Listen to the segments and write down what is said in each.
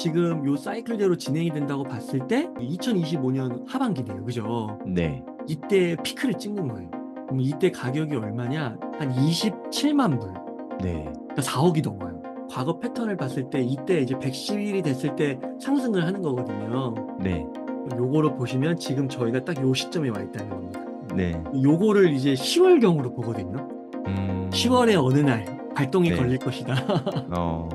지금 요 사이클대로 진행이 된다고 봤을 때 2025년 하반기네요. 그죠? 네. 이때 피크를 찍는 거예요. 그럼 이때 가격이 얼마냐? 한 27만 불. 네. 그러니까 4억이 넘어요. 과거 패턴을 봤을 때 이때 이제 110일이 됐을 때 상승을 하는 거거든요. 네. 요거로 보시면 지금 저희가 딱 요 시점에 와 있다는 겁니다. 네. 요거를 이제 10월경으로 보거든요. 음. 10월의 어느 날 발동이 네. 걸릴 것이다. 어.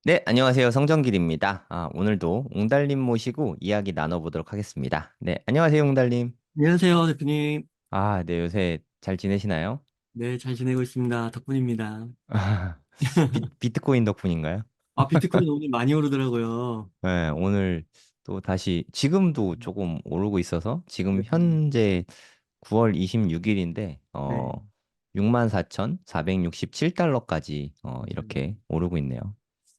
네, 안녕하세요. 성정길입니다. 오늘도 웅달님 모시고 이야기 나눠보도록 하겠습니다. 네, 안녕하세요, 웅달님. 안녕하세요, 대표님. 네, 요새 잘 지내시나요? 네, 잘 지내고 있습니다. 덕분입니다. 비트코인 덕분인가요? 아, 비트코인 오늘 많이 오르더라고요. 네, 오늘 또 다시, 지금도 조금 오르고 있어서, 지금 네, 현재 9월 26일인데, 네, 64,467달러까지, 맞아요. 이렇게 오르고 있네요.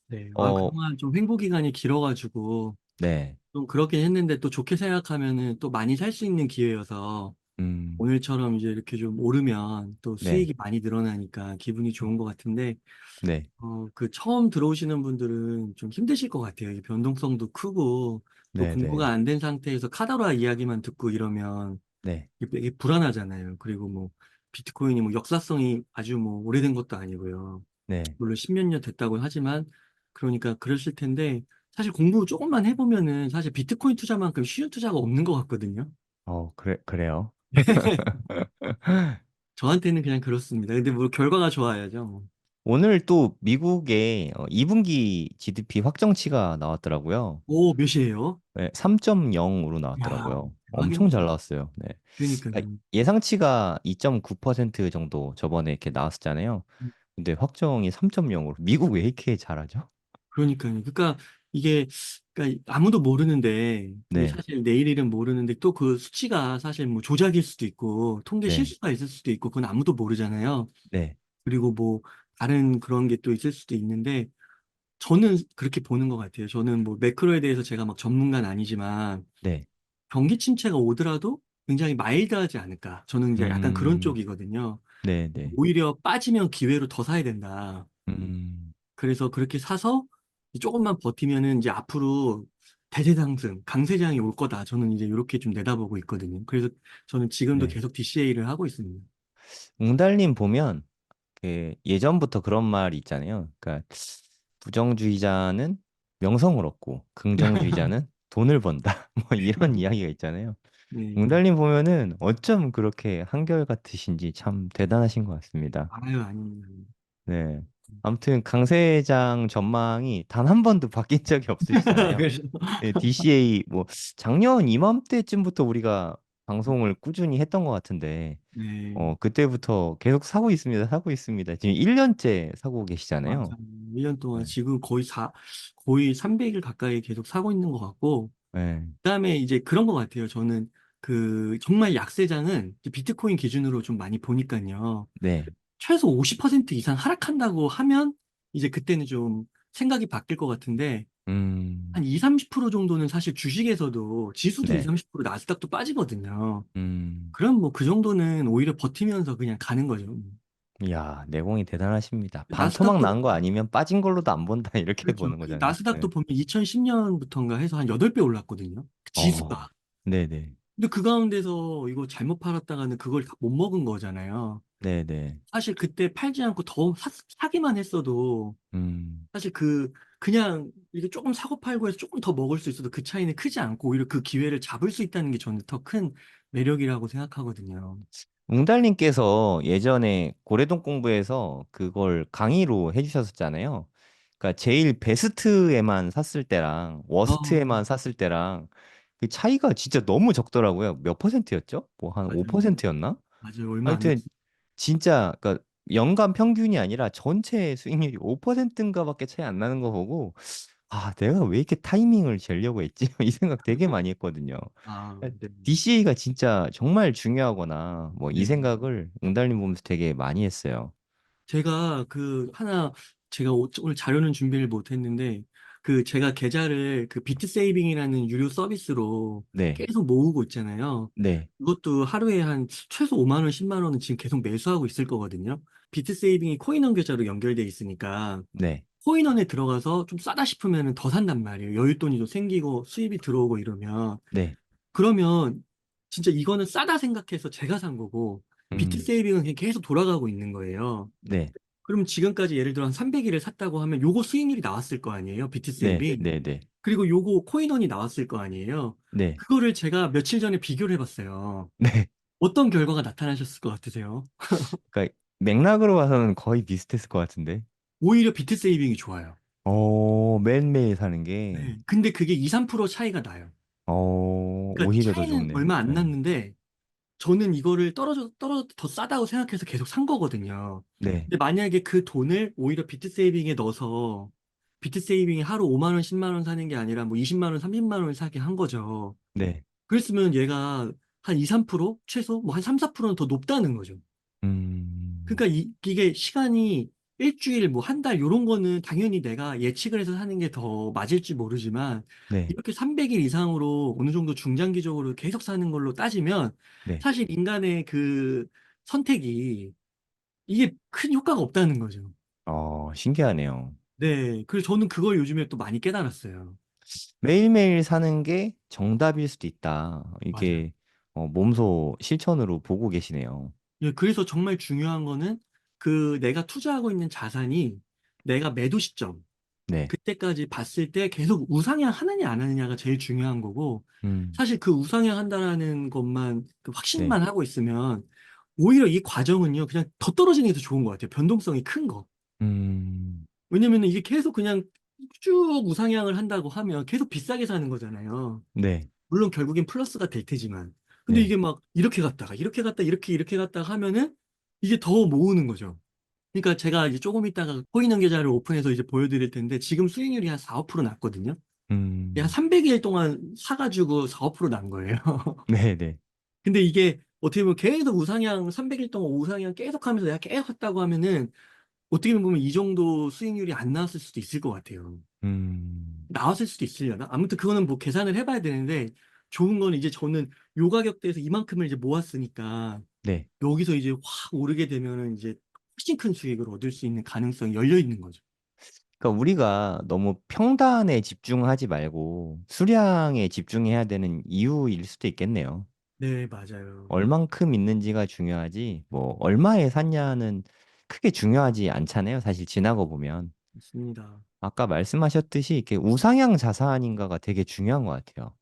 네. 아, 어, 그동안 좀 횡보 기간이 길어가지고, 네, 좀 그렇긴 했는데 또 좋게 생각하면은 또 많이 살 수 있는 기회여서, 음, 오늘처럼 이제 이렇게 좀 오르면 또 네, 수익이 많이 늘어나니까 기분이 좋은 것 같은데, 네, 그 처음 들어오시는 분들은 좀 힘드실 것 같아요. 이 변동성도 크고, 또 네, 공부가 네, 안 된 상태에서 카더라 이야기만 듣고 이러면 네, 이게 불안하잖아요. 그리고 뭐 비트코인이 뭐 역사성이 아주 뭐 오래된 것도 아니고요. 네. 물론 십몇 년 됐다고 하지만 그러니까 그러실 텐데 사실 공부 조금만 해보면은 사실 비트코인 투자만큼 쉬운 투자가 없는 것 같거든요. 그래요. 저한테는 그냥 그렇습니다. 근데 뭐 결과가 좋아야죠. 뭐. 오늘 또 미국의 2분기 GDP 확정치가 나왔더라고요. 오, 몇이에요? 네, 3.0으로 야, 나왔더라고요. 엄청 잘 대박입니다. 나왔어요. 네. 그러니까 그러니까요. 예상치가 2.9% 정도 저번에 이렇게 나왔었잖아요. 근데 확정이 3.0으로. 미국 왜 이렇게 잘하죠? 그러니까요. 그러니까 이게 그러니까 아무도 모르는데 이게 네, 사실 내일 일은 모르는데 또 그 수치가 사실 뭐 조작일 수도 있고 통계 네, 실수가 있을 수도 있고 그건 아무도 모르잖아요. 네, 그리고 뭐 다른 그런 게 또 있을 수도 있는데 저는 그렇게 보는 것 같아요. 저는 뭐 매크로에 대해서 제가 막 전문가는 아니지만 네. 경기 침체가 오더라도 굉장히 마일드하지 않을까. 저는 이제 약간 그런 음, 쪽이거든요. 네, 네. 오히려 빠지면 기회로 더 사야 된다. 음, 그래서 그렇게 사서 조금만 버티면은 이제 앞으로 대대상승, 강세장이 올 거다. 저는 이제 이렇게 좀 내다보고 있거든요. 그래서 저는 지금도 네. 계속 DCA를 하고 있습니다. 웅달님 보면 예전부터 그런 말이 있잖아요. 그러니까 부정주의자는 명성을 얻고 긍정주의자는 돈을 번다. 뭐 이런 이야기가 있잖아요. 네. 웅달님 보면은 어쩜 그렇게 한결같으신지 참 대단하신 것 같습니다. 아유, 아닙니다. 네. 아무튼 강 세장 전망이 단 한 번도 바뀐 적이 없으시잖아요. 그래서, 네, DCA 뭐 작년 이맘때쯤부터 우리가 방송을 꾸준히 했던 것 같은데 네. 그때부터 계속 사고 있습니다. 사고 있습니다. 지금 1년째 사고 맞아. 계시잖아요. 1년 동안 네. 지금 거의 300일 가까이 계속 사고 있는 것 같고, 네. 그다음에 이제 그런 것 같아요. 저는 정말 약세장은 이제 비트코인 기준으로 좀 많이 보니까요. 네. 최소 50% 이상 하락한다고 하면 이제 그때는 좀 생각이 바뀔 것 같은데 음, 한 2, 30% 정도는 사실 주식에서도 지수도 2, 네. 30% 나스닥도 빠지거든요. 음, 그럼 뭐 그 정도는 오히려 버티면서 그냥 가는 거죠. 야, 내공이 대단하십니다. 반토막 나스닥도 난 거 아니면 빠진 걸로도 안 본다. 이렇게 그렇죠. 보는 거잖아요. 네. 나스닥도 보면 2010년부터인가 해서 한 8배 올랐거든요. 그 어, 지수가. 네네. 근데 그 가운데서 이거 잘못 팔았다가는 그걸 다 못 먹은 거잖아요. 네네. 사실 그때 팔지 않고 더 사기만 했어도 음, 사실 그냥 이게 조금 사고 팔고 해서 조금 더 먹을 수 있어도 그 차이는 크지 않고 오히려 그 기회를 잡을 수 있다는 게 저는 더 큰 매력이라고 생각하거든요. 웅달님께서 예전에 고래동 공부에서 그걸 강의로 해주셨었잖아요. 그러니까 제일 베스트에만 샀을 때랑 어, 워스트에만 샀을 때랑 그 차이가 진짜 너무 적더라고요. 몇 퍼센트였죠? 뭐 한 맞아요. 5%였나? 맞아요. 얼마 안 하여튼 됐어요. 진짜 그러니까 연간 평균이 아니라 전체 수익률이 5%인가밖에 차이 안 나는 거 보고 아, 내가 왜 이렇게 타이밍을 재려고 했지? 이 생각 되게 많이 했거든요. 아, 네. DCA가 진짜 정말 중요하구나. 뭐 이 네. 생각을 옹달님 보면서 되게 많이 했어요. 제가 제가 오늘 자료는 준비를 못 했는데, 제가 계좌를 비트 세이빙이라는 유료 서비스로 네, 계속 모으고 있잖아요. 네, 이것도 하루에 한 최소 5만 원, 10만 원은 지금 계속 매수하고 있을 거거든요. 비트 세이빙이 코인원 계좌로 연결돼 있으니까, 네, 코인원에 들어가서 좀 싸다 싶으면 더 산단 말이에요. 여윳돈이 좀 생기고 수입이 들어오고 이러면. 네, 그러면 진짜 이거는 싸다 생각해서 제가 산 거고, 비트 음, 세이빙은 그냥 계속 돌아가고 있는 거예요. 네, 그럼 지금까지 예를 들어 한 300일을 샀다고 하면 요거 수익률이 나왔을 거 아니에요? 비트 네, 세이빙. 네, 네, 그리고 요거 코인원이 나왔을 거 아니에요? 네, 그거를 제가 며칠 전에 비교를 해봤어요. 네. 어떤 결과가 나타나셨을 것 같으세요? 그러니까 맥락으로 봐서는 거의 비슷했을 것 같은데. 오히려 비트 세이빙이 좋아요. 매일매일 사는 게, 네. 근데 그게 2, 3% 차이가 나요. 그러니까 오히려 더 차이는 좋네요. 얼마 안 네, 났는데 저는 이거를 떨어져 더 싸다고 생각해서 계속 산 거거든요. 네, 근데 만약에 그 돈을 오히려 비트 세이빙에 넣어서 비트 세이빙이 하루 5만 원, 10만 원 사는 게 아니라 뭐 20만 원, 30만 원을 사게 한 거죠. 네, 그랬으면 얘가 한 2, 3% 최소 뭐 한 3, 4%는 더 높다는 거죠. 음, 그러니까 이게 시간이 일주일, 뭐 한 달, 요런 거는 당연히 내가 예측을 해서 사는 게 더 맞을지 모르지만, 네, 이렇게 300일 이상으로 어느 정도 중장기적으로 계속 사는 걸로 따지면, 네. 사실 인간의 선택이, 이게 큰 효과가 없다는 거죠. 신기하네요. 네. 그래서 저는 그걸 요즘에 또 많이 깨달았어요. 매일매일 사는 게 정답일 수도 있다. 맞아요. 이게 몸소 실천으로 보고 계시네요. 예, 그래서 정말 중요한 거는 내가 투자하고 있는 자산이 내가 매도 시점, 네. 그때까지 봤을 때 계속 우상향 하느냐 안 하느냐가 제일 중요한 거고, 음, 사실 그 우상향 한다라는 것만, 네. 확신만 하고 있으면, 오히려 이 과정은요, 그냥 더 떨어지는 게 더 좋은 것 같아요. 변동성이 큰 거. 음, 왜냐면 이게 계속 그냥 쭉 우상향을 한다고 하면 계속 비싸게 사는 거잖아요. 네. 물론 결국엔 플러스가 될 테지만. 근데 네. 이게 막 이렇게 갔다가, 이렇게 갔다, 이렇게 갔다가 하면은 이게 더 모으는 거죠. 그러니까 제가 이제 조금 있다가 코인원 계좌를 오픈해서 이제 보여드릴 텐데, 지금 수익률이 한 4, 5% 났거든요. 한 음, 300일 동안 사가지고 4, 5%난 거예요. 네, 네. 근데 이게 어떻게 보면 계속 우상향, 300일 동안 우상향 계속 하면서 내가 계속 했다고 하면은 어떻게 보면 이 정도 수익률이 안 나왔을 수도 있을 것 같아요. 음, 나왔을 수도 있으려나? 아무튼 그거는 뭐 계산을 해봐야 되는데, 좋은 건 이제 저는 요 가격대에서 이만큼을 이제 모았으니까 네. 여기서 이제 확 오르게 되면은 이제 훨씬 큰 수익을 얻을 수 있는 가능성이 열려 있는 거죠. 그러니까 우리가 너무 평단에 집중하지 말고 수량에 집중해야 되는 이유일 수도 있겠네요. 네, 맞아요. 얼만큼 있는지가 중요하지, 뭐, 얼마에 샀냐는 크게 중요하지 않잖아요. 사실 지나고 보면. 맞습니다. 아까 말씀하셨듯이 이렇게 우상향 자산인가가 되게 중요한 것 같아요.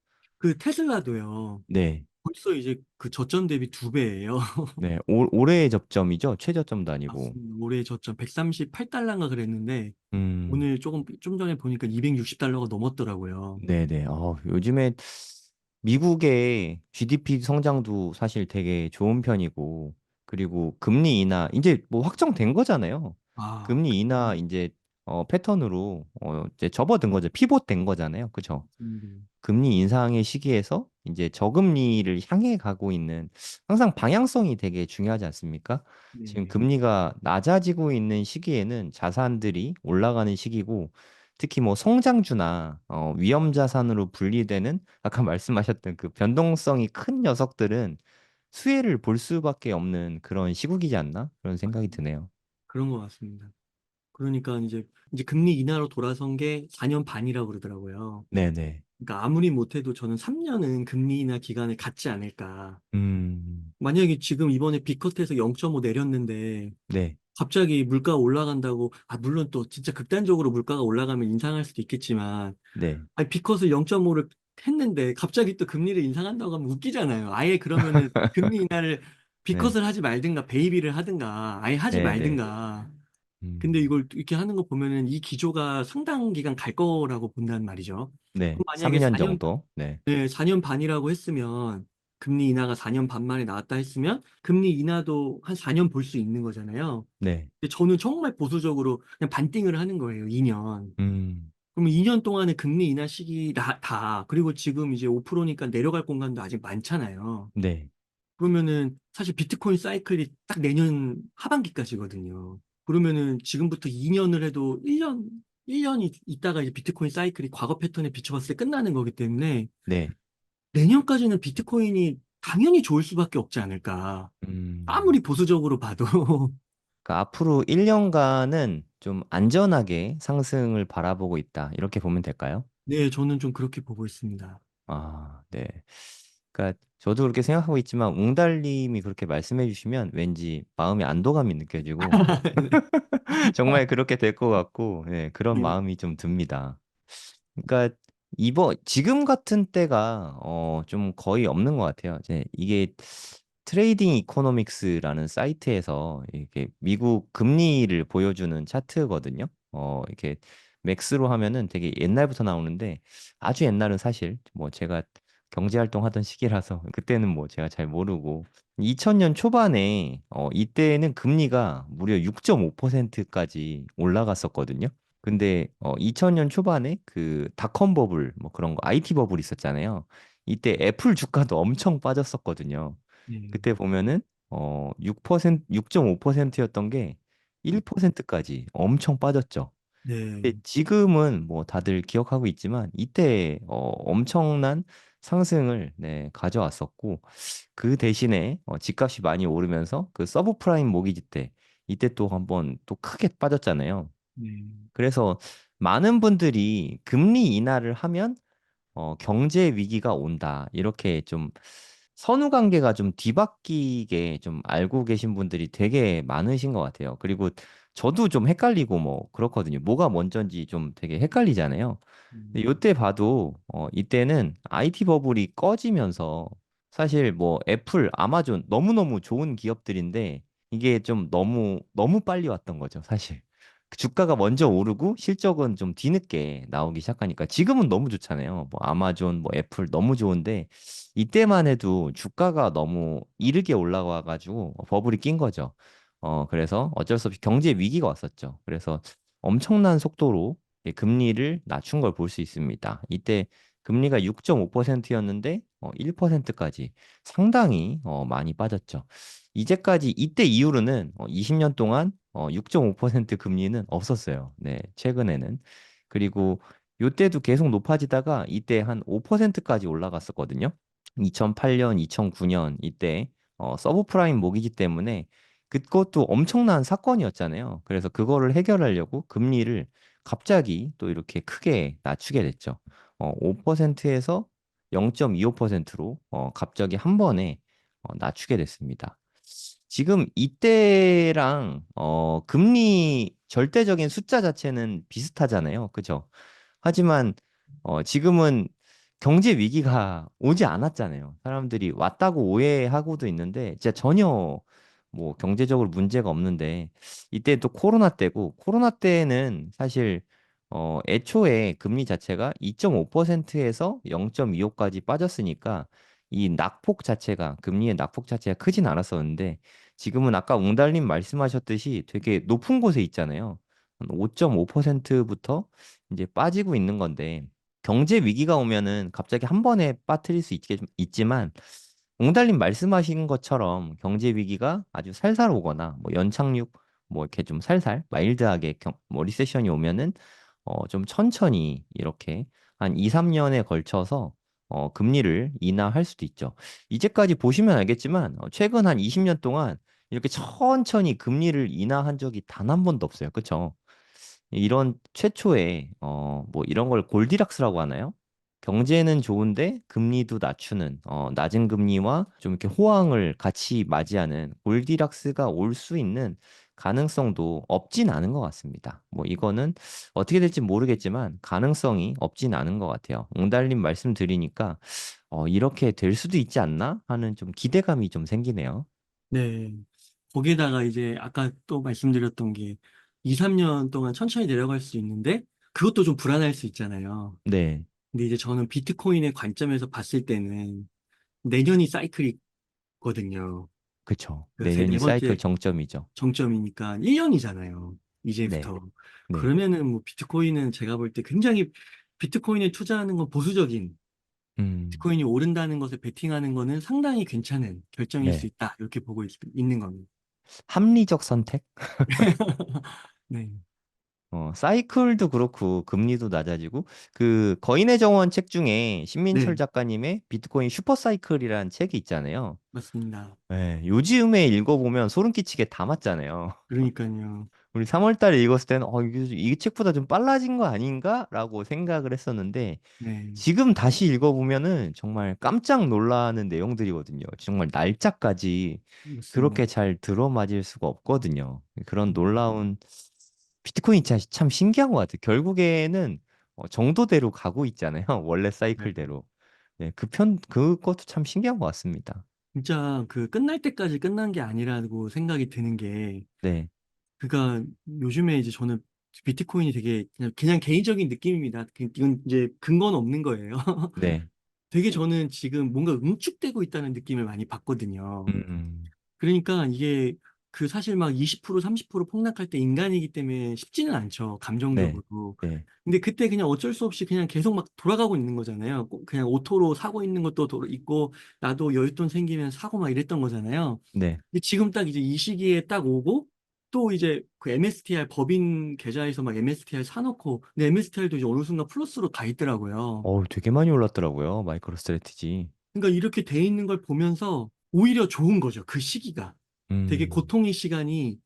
테슬라도요. 네. 벌써 이제 저점 대비 2배예요. 네. 올해의 접점이죠. 최저점도 아니고. 맞습니다. 올해 저점 138달러인가 그랬는데 음, 오늘 좀 전에 보니까 260달러가 넘었더라고요. 네네. 요즘에 미국의 GDP 성장도 사실 되게 좋은 편이고, 그리고 금리 인하, 이제 뭐 확정된 거잖아요. 아, 금리 인하 그렇군요. 이제 패턴으로 이제 접어든 거죠. 피봇된 거잖아요. 그죠? 맞습니다. 금리 인상의 시기에서 이제 저금리를 향해 가고 있는 항상 방향성이 되게 중요하지 않습니까? 지금 네. 금리가 낮아지고 있는 시기에는 자산들이 올라가는 시기고 특히 뭐 성장주나 위험 자산으로 분리되는 아까 말씀하셨던 그 변동성이 큰 녀석들은 수혜를 볼 수밖에 없는 그런 시국이지 않나? 그런 생각이 드네요. 그런 것 같습니다. 그러니까 이제 금리 인하로 돌아선 게 4년 반이라고 그러더라고요. 네네. 그러니까 아무리 못해도 저는 3년은 금리 인하 기간을 갖지 않을까. 음, 만약에 지금 이번에 비컷에서 0.5 내렸는데 네, 갑자기 물가 올라간다고, 물론 또 진짜 극단적으로 물가가 올라가면 인상할 수도 있겠지만, 네, 비컷을 0.5를 했는데 갑자기 또 금리를 인상한다고 하면 웃기잖아요. 아예 그러면은 금리 인하를 네, 비컷을 하지 말든가 베이비를 하든가 아예 하지 네네. 말든가. 근데 음. 이걸 이렇게 하는 거 보면은 이 기조가 상당 기간 갈 거라고 본단 말이죠. 네, 그럼 만약에 3년 정도. 네, 4년 반이라고 했으면, 금리 인하가 4년 반 만에 나왔다 했으면 금리 인하도 한 4년 볼 수 있는 거잖아요. 네, 근데 저는 정말 보수적으로 그냥 반띵을 하는 거예요. 2년. 음, 그러면 2년 동안의 금리 인하 시기 다, 그리고 지금 이제 5%니까 내려갈 공간도 아직 많잖아요. 네. 그러면은 사실 비트코인 사이클이 딱 내년 하반기까지거든요. 그러면은 지금부터 2년을 해도 1년이 있다가 이제 비트코인 사이클이 과거 패턴에 비춰봤을 때 끝나는 거기 때문에 네. 내년까지는 비트코인이 당연히 좋을 수밖에 없지 않을까. 음. 아무리 보수적으로 봐도. 그러니까 앞으로 1년간은 좀 안전하게 상승을 바라보고 있다. 이렇게 보면 될까요? 네, 저는 좀 그렇게 보고 있습니다. 아, 네. 그러니까 저도 그렇게 생각하고 있지만 웅달님이 그렇게 말씀해 주시면 왠지 마음의 안도감이 느껴지고 정말 그렇게 될 것 같고 네, 그런 네. 마음이 좀 듭니다. 그러니까 이번 지금 같은 때가 좀 거의 없는 것 같아요. 이제 이게 트레이딩 이코노믹스라는 사이트에서 이렇게 미국 금리를 보여주는 차트거든요. 이렇게 맥스로 하면은 되게 옛날부터 나오는데 아주 옛날은 사실 뭐 제가 경제 활동하던 시기라서 그때는 뭐 제가 잘 모르고 2000년 초반에 이때는 금리가 무려 6.5%까지 올라갔었거든요. 근데 2000년 초반에 그 닷컴 버블 뭐 그런 거 IT 버블 있었잖아요. 이때 애플 주가도 엄청 빠졌었거든요. 네. 그때 보면은 6.5%였던 게 1%까지 엄청 빠졌죠. 근데 네. 지금은 뭐 다들 기억하고 있지만 이때 엄청난 상승을 네, 가져왔었고 그 대신에 집값이 많이 오르면서 그 서브프라임 모기지 때 이때 또 한번 또 크게 빠졌잖아요. 네. 그래서 많은 분들이 금리 인하를 하면 경제 위기가 온다. 이렇게 좀 선후 관계가 좀 뒤바뀌게 좀 알고 계신 분들이 되게 많으신 것 같아요. 그리고 저도 좀 헷갈리고 뭐 그렇거든요. 뭐가 먼저인지 좀 되게 헷갈리잖아요. 근데 음, 이때 봐도 이때는 IT 버블이 꺼지면서 사실 뭐 애플, 아마존 너무너무 좋은 기업들인데 이게 좀 너무 너무 빨리 왔던 거죠, 사실. 그 주가가 먼저 오르고 실적은 좀 뒤늦게 나오기 시작하니까 지금은 너무 좋잖아요. 뭐 아마존, 뭐 애플 너무 좋은데 이때만 해도 주가가 너무 이르게 올라와 가지고 버블이 낀 거죠. 그래서 어쩔 수 없이 경제 위기가 왔었죠. 그래서 엄청난 속도로 금리를 낮춘 걸 볼 수 있습니다. 이때 금리가 6.5%였는데 1%까지 상당히 많이 빠졌죠. 이제까지 이때 이후로는 20년 동안 6.5% 금리는 없었어요. 네, 최근에는. 그리고 요때도 계속 높아지다가 이때 한 5%까지 올라갔었거든요. 2008년, 2009년 이때 서브프라임 모기지 때문에 그것도 엄청난 사건이었잖아요. 그래서 그거를 해결하려고 금리를 갑자기 또 이렇게 크게 낮추게 됐죠. 5%에서 0.25%로 갑자기 한 번에 낮추게 됐습니다. 지금 이때랑 금리 절대적인 숫자 자체는 비슷하잖아요. 그죠? 하지만 지금은 경제 위기가 오지 않았잖아요. 사람들이 왔다고 오해하고도 있는데 진짜 전혀 뭐 경제적으로 문제가 없는데 이때 또 코로나 때고 코로나 때는 사실 애초에 금리 자체가 2.5%에서 0.25까지 빠졌으니까 이 낙폭 자체가 금리의 낙폭 자체가 크진 않았었는데 지금은 아까 웅달님 말씀하셨듯이 되게 높은 곳에 있잖아요. 5.5%부터 이제 빠지고 있는 건데 경제 위기가 오면은 갑자기 한 번에 빠뜨릴 수 있지만 웅달님 말씀하신 것처럼 경제 위기가 아주 살살 오거나 뭐 연착륙 뭐 이렇게 좀 살살 마일드하게 뭐 리세션이 오면은 좀 천천히 이렇게 한 2, 3년에 걸쳐서 금리를 인하할 수도 있죠. 이제까지 보시면 알겠지만 최근 한 20년 동안 이렇게 천천히 금리를 인하한 적이 단 한 번도 없어요. 그렇죠? 이런 최초의 뭐 이런 걸 골디락스라고 하나요? 경제는 좋은데 금리도 낮추는 낮은 금리와 좀 이렇게 호황을 같이 맞이하는 골디락스가 올 수 있는 가능성도 없진 않은 것 같습니다. 뭐 이거는 어떻게 될지 모르겠지만 가능성이 없진 않은 것 같아요. 옹달님 말씀드리니까 이렇게 될 수도 있지 않나 하는 좀 기대감이 좀 생기네요. 네. 거기에다가 이제 아까 또 말씀드렸던 게 2, 3년 동안 천천히 내려갈 수 있는데 그것도 좀 불안할 수 있잖아요. 네, 근데 이제 저는 비트코인의 관점에서 봤을 때는 내년이 사이클이거든요. 그쵸. 그 세 네 내년이 사이클 번째 정점이죠. 정점이니까 1년이잖아요. 네, 이제부터. 네, 그러면은 뭐 비트코인은 제가 볼 때 굉장히 비트코인에 투자하는 건 보수적인, 음, 비트코인이 오른다는 것에 베팅하는 거는 상당히 괜찮은 결정일 수 네. 있다. 이렇게 보고 있는 겁니다. 합리적 선택? 네, 사이클도 그렇고 금리도 낮아지고 그 거인의 정원 책 중에 신민철 네, 작가님의 비트코인 슈퍼 사이클이라는 책이 있잖아요. 맞습니다. 네, 요즘에 읽어보면 소름 끼치게 다 맞잖아요. 그러니까요. 우리 3월 달에 읽었을 때는 이게 책보다 좀 빨라진 거 아닌가라고 생각을 했었는데 네, 지금 다시 읽어보면은 정말 깜짝 놀라는 내용들이거든요. 정말 날짜까지 맞습니다. 그렇게 잘 들어맞을 수가 없거든요. 그런 놀라운 비트코인 참 신기한 것 같아요. 결국에는 정도대로 가고 있잖아요. 원래 네. 사이클대로. 네, 그것도 참 신기한 것 같습니다. 진짜 그 끝날 때까지 끝난 게 아니라고 생각이 드는 게, 네, 그니까 요즘에 이제 저는 비트코인이 되게 그냥 개인적인 느낌입니다. 이건 이제 근거는 없는 거예요. 네, 되게 저는 지금 뭔가 응축되고 있다는 느낌을 많이 받거든요. 음, 그러니까 이게 그 사실 막 20% 30% 폭락할 때 인간이기 때문에 쉽지는 않죠. 네, 감정적으로. 네, 근데 그때 그냥 어쩔 수 없이 그냥 계속 막 돌아가고 있는 거잖아요. 그냥 오토로 사고 있는 것도 있고, 나도 여윳돈 생기면 사고 막 이랬던 거잖아요. 네. 근데 지금 딱 이제 이 시기에 딱 오고, 또 이제 그 MSTR 법인 계좌에서 막 MSTR 사놓고, 근데 MSTR도 이제 어느 순간 플러스로 가 있더라고요. 되게 많이 올랐더라고요. 마이크로 스트래티지. 그러니까 이렇게 돼 있는 걸 보면서 오히려 좋은 거죠. 그 시기가. 되게 음, 고통의 시간이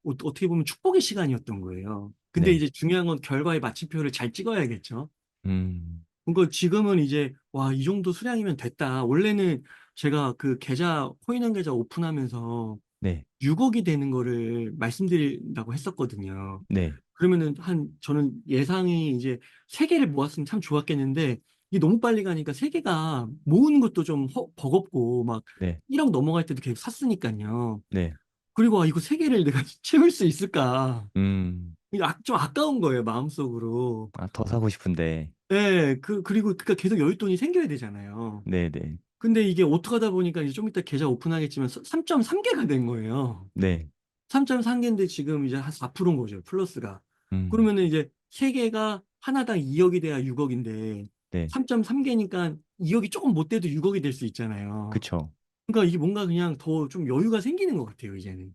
어떻게 보면 축복의 시간이었던 거예요. 근데 네, 이제 중요한 건 결과의 마침표를 잘 찍어야겠죠. 음, 그러니까 지금은 이제 와, 이 정도 수량이면 됐다. 원래는 제가 그 계좌, 코인원 계좌 오픈하면서 네, 6억이 되는 거를 말씀드린다고 했었거든요. 네, 그러면은 저는 예상이 이제 세 개를 모았으면 참 좋았겠는데, 이게 너무 빨리 가니까 세 개가 모으는 것도 좀 버겁고, 막 네, 1억 넘어갈 때도 계속 샀으니까요. 네, 그리고 이거 세 개를 내가 채울 수 있을까? 음, 이게 좀 아까운 거예요, 마음속으로. 더 사고 싶은데, 네, 그리고 그니까 계속 여윳돈이 생겨야 되잖아요. 네, 네, 근데 이게 어떡하다 보니까 이제 좀 이따 계좌 오픈하겠지만 3.3개가 된 거예요. 네, 3.3개인데 지금 이제 한 4%인 거죠, 플러스가. 음, 그러면은 이제 세개가 하나당 2억이 돼야 6억인데, 네, 3.3개니까 2억이 조금 못 돼도 6억이 될 수 있잖아요. 그쵸. 그러니까 이게 뭔가 그냥 더 좀 여유가 생기는 것 같아요, 이제는.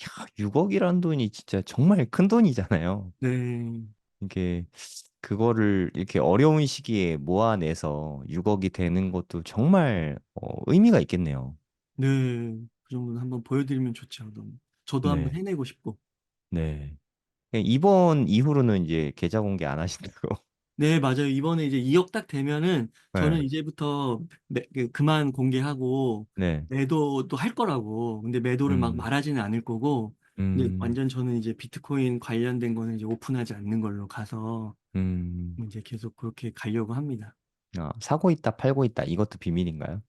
야, 6억이란 돈이 진짜 정말 큰 돈이잖아요. 네, 이게, 그거를 이렇게 어려운 시기에 모아내서 6억이 되는 것도 정말 의미가 있겠네요. 네. 그 정도는 한번 보여드리면 좋죠, 너무. 저도 한번 네, 해내고 싶고. 네. 이번 이후로는 이제 계좌 공개 안 하신다고. 네, 맞아요. 이번에 이제 2억 딱 되면은 저는 네, 이제부터 그만 공개하고 네, 매도도 할 거라고. 근데 매도를 막 음, 말하지는 않을 거고. 이제 음, 완전 저는 이제 비트코인 관련된 거는 이제 오픈하지 않는 걸로 가서 음. 이제 계속 그렇게 가려고 합니다. 사고 있다, 팔고 있다, 이것도 비밀인가요?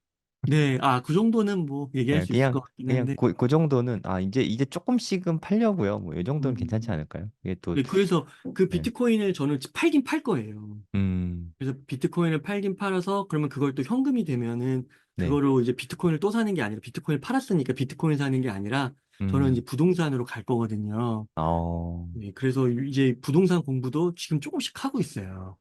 네, 그 정도는 뭐 얘기할 네, 수 있을 것 같긴 한데. 그 정도는, 이제 조금씩은 팔려고요. 뭐, 이 정도는 괜찮지 음, 않을까요? 이게 또, 네, 그래서 그 네, 비트코인을 저는 팔긴 팔 거예요. 음, 그래서 비트코인을 팔긴 팔아서 그러면 그걸 또 현금이 되면은 네, 그거로 이제 비트코인을 또 사는 게 아니라 비트코인을 팔았으니까 비트코인 사는 게 아니라 저는 이제 음, 부동산으로 갈 거거든요. 어. 네, 그래서 이제 부동산 공부도 지금 조금씩 하고 있어요.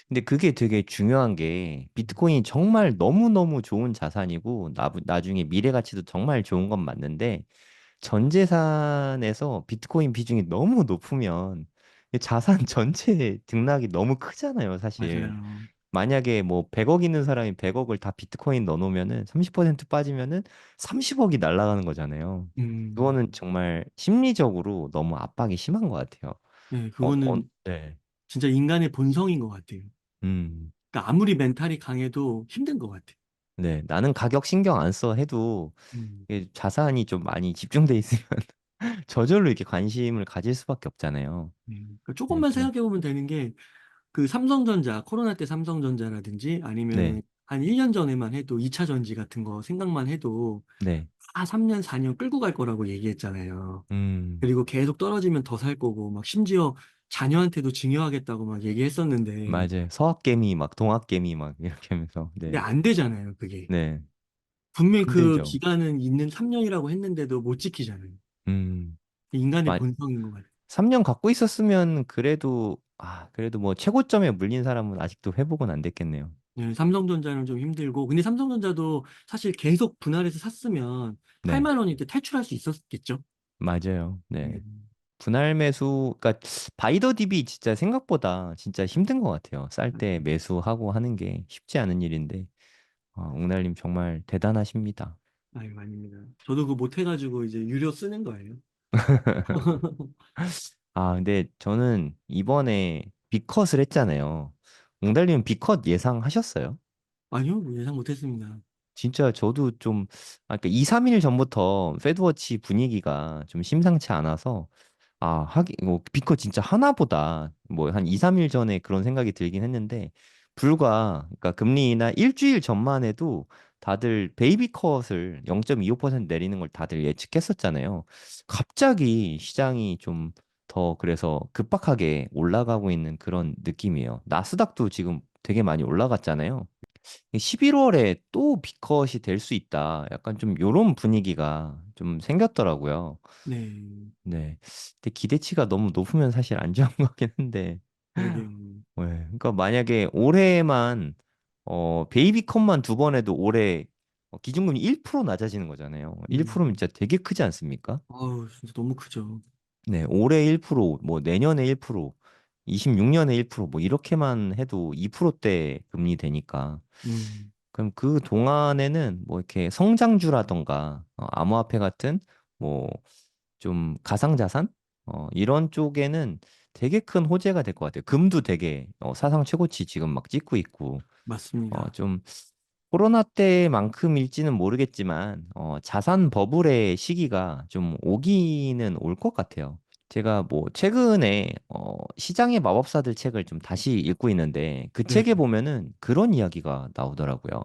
근데 그게 되게 중요한 게, 비트코인이 정말 너무너무 좋은 자산이고, 나중에 미래 가치도 정말 좋은 건 맞는데, 전 재산에서 비트코인 비중이 너무 높으면, 이 자산 전체 등락이 너무 크잖아요, 사실. 맞아요. 만약에 뭐 100억 있는 사람이 100억을 다 비트코인 넣어놓으면은 30% 빠지면은 30억이 날아가는 거잖아요. 그거는 음, 정말 심리적으로 너무 압박이 심한 것 같아요. 네, 그거는 네. 진짜 인간의 본성인 것 같아요. 음, 그러니까 아무리 멘탈이 강해도 힘든 것 같아요. 네. 나는 가격 신경 안 써 해도 음, 이게 자산이 좀 많이 집중돼 있으면 저절로 이렇게 관심을 가질 수밖에 없잖아요. 그러니까 네. 조금만 생각해 보면 되는 게, 그 삼성전자, 코로나 때 삼성전자라든지 네. 아니면은 한 1년 전에만 해도 2차 전지 같은 거 생각만 해도 네. 3년, 4년 끌고 갈 거라고 얘기했잖아요. 음, 그리고 계속 떨어지면 더 살 거고, 막 심지어 자녀한테도 증여하겠다고 막 얘기했었는데, 맞아요. 서학개미 막 동학개미 막 이렇게 하면서 근데 네. 안 되잖아요, 그게. 네. 분명히 그 힘들죠. 기간은 있는 3년이라고 했는데도 못 지키잖아요. 음. 인간의 마- 본성인 것 같아요. 3년 갖고 있었으면 그래도 뭐 최고점에 물린 사람은 아직도 회복은 안 됐겠네요. 네, 삼성전자는 좀 힘들고, 근데 삼성전자도 사실 계속 분할해서 샀으면 네, 8만 원일 때 탈출할 수 있었겠죠? 맞아요. 네. 음, 분할 매수, 그러니까 바이더 딥이 진짜 생각보다 진짜 힘든 것 같아요. 쌀 때 맞아요. 매수하고 하는 게 쉽지 않은 일인데, 옹달님 정말 대단하십니다. 아유, 아닙니다. 저도 그거 못해가지고 이제 유료 쓰는 거예요. 근데 저는 이번에 빅컷을 했잖아요. 옹달님은 빅컷 예상하셨어요? 아니요, 뭐 예상 못했습니다. 진짜 저도 좀, 그러니까 2, 3일 전부터 페드워치 분위기가 좀 심상치 않아서, 뭐, 비커 진짜 하나보다, 뭐, 한 2, 3일 전에 그런 생각이 들긴 했는데, 그러니까 금리 인하 일주일 전만 해도 다들 베이비 컷을 0.25% 내리는 걸 다들 예측했었잖아요. 갑자기 시장이 좀 더 그래서 급박하게 올라가고 있는 그런 느낌이에요. 나스닥도 지금 되게 많이 올라갔잖아요. 11월에 또 비컷이 될 수 있다. 약간 좀 요런 분위기가 좀 생겼더라고요. 네, 네. 근데 기대치가 너무 높으면 사실 안 좋은 거긴 한데. 그러게요. 네. 그러니까 만약에 올해만 베이비 컷만 두 번 해도 올해 기준금리 1% 낮아지는 거잖아요. 1%면 음, 진짜 되게 크지 않습니까? 아우, 진짜 너무 크죠. 네, 올해 1%, 뭐 내년에 1%, 26년에 1%, 뭐 이렇게만 해도 2%대 금리 되니까. 음, 그럼 그 동안에는 뭐 이렇게 성장주라던가 암호화폐 같은 뭐 좀 가상자산 이런 쪽에는 되게 큰 호재가 될 것 같아요. 금도 되게 사상 최고치 지금 막 찍고 있고 맞습니다. 좀 코로나 때만큼일지는 모르겠지만 자산 버블의 시기가 좀 오기는 올 것 같아요. 제가 뭐 최근에 시장의 마법사들 책을 좀 다시 읽고 있는데 그 네, 책에 보면은 그런 이야기가 나오더라고요.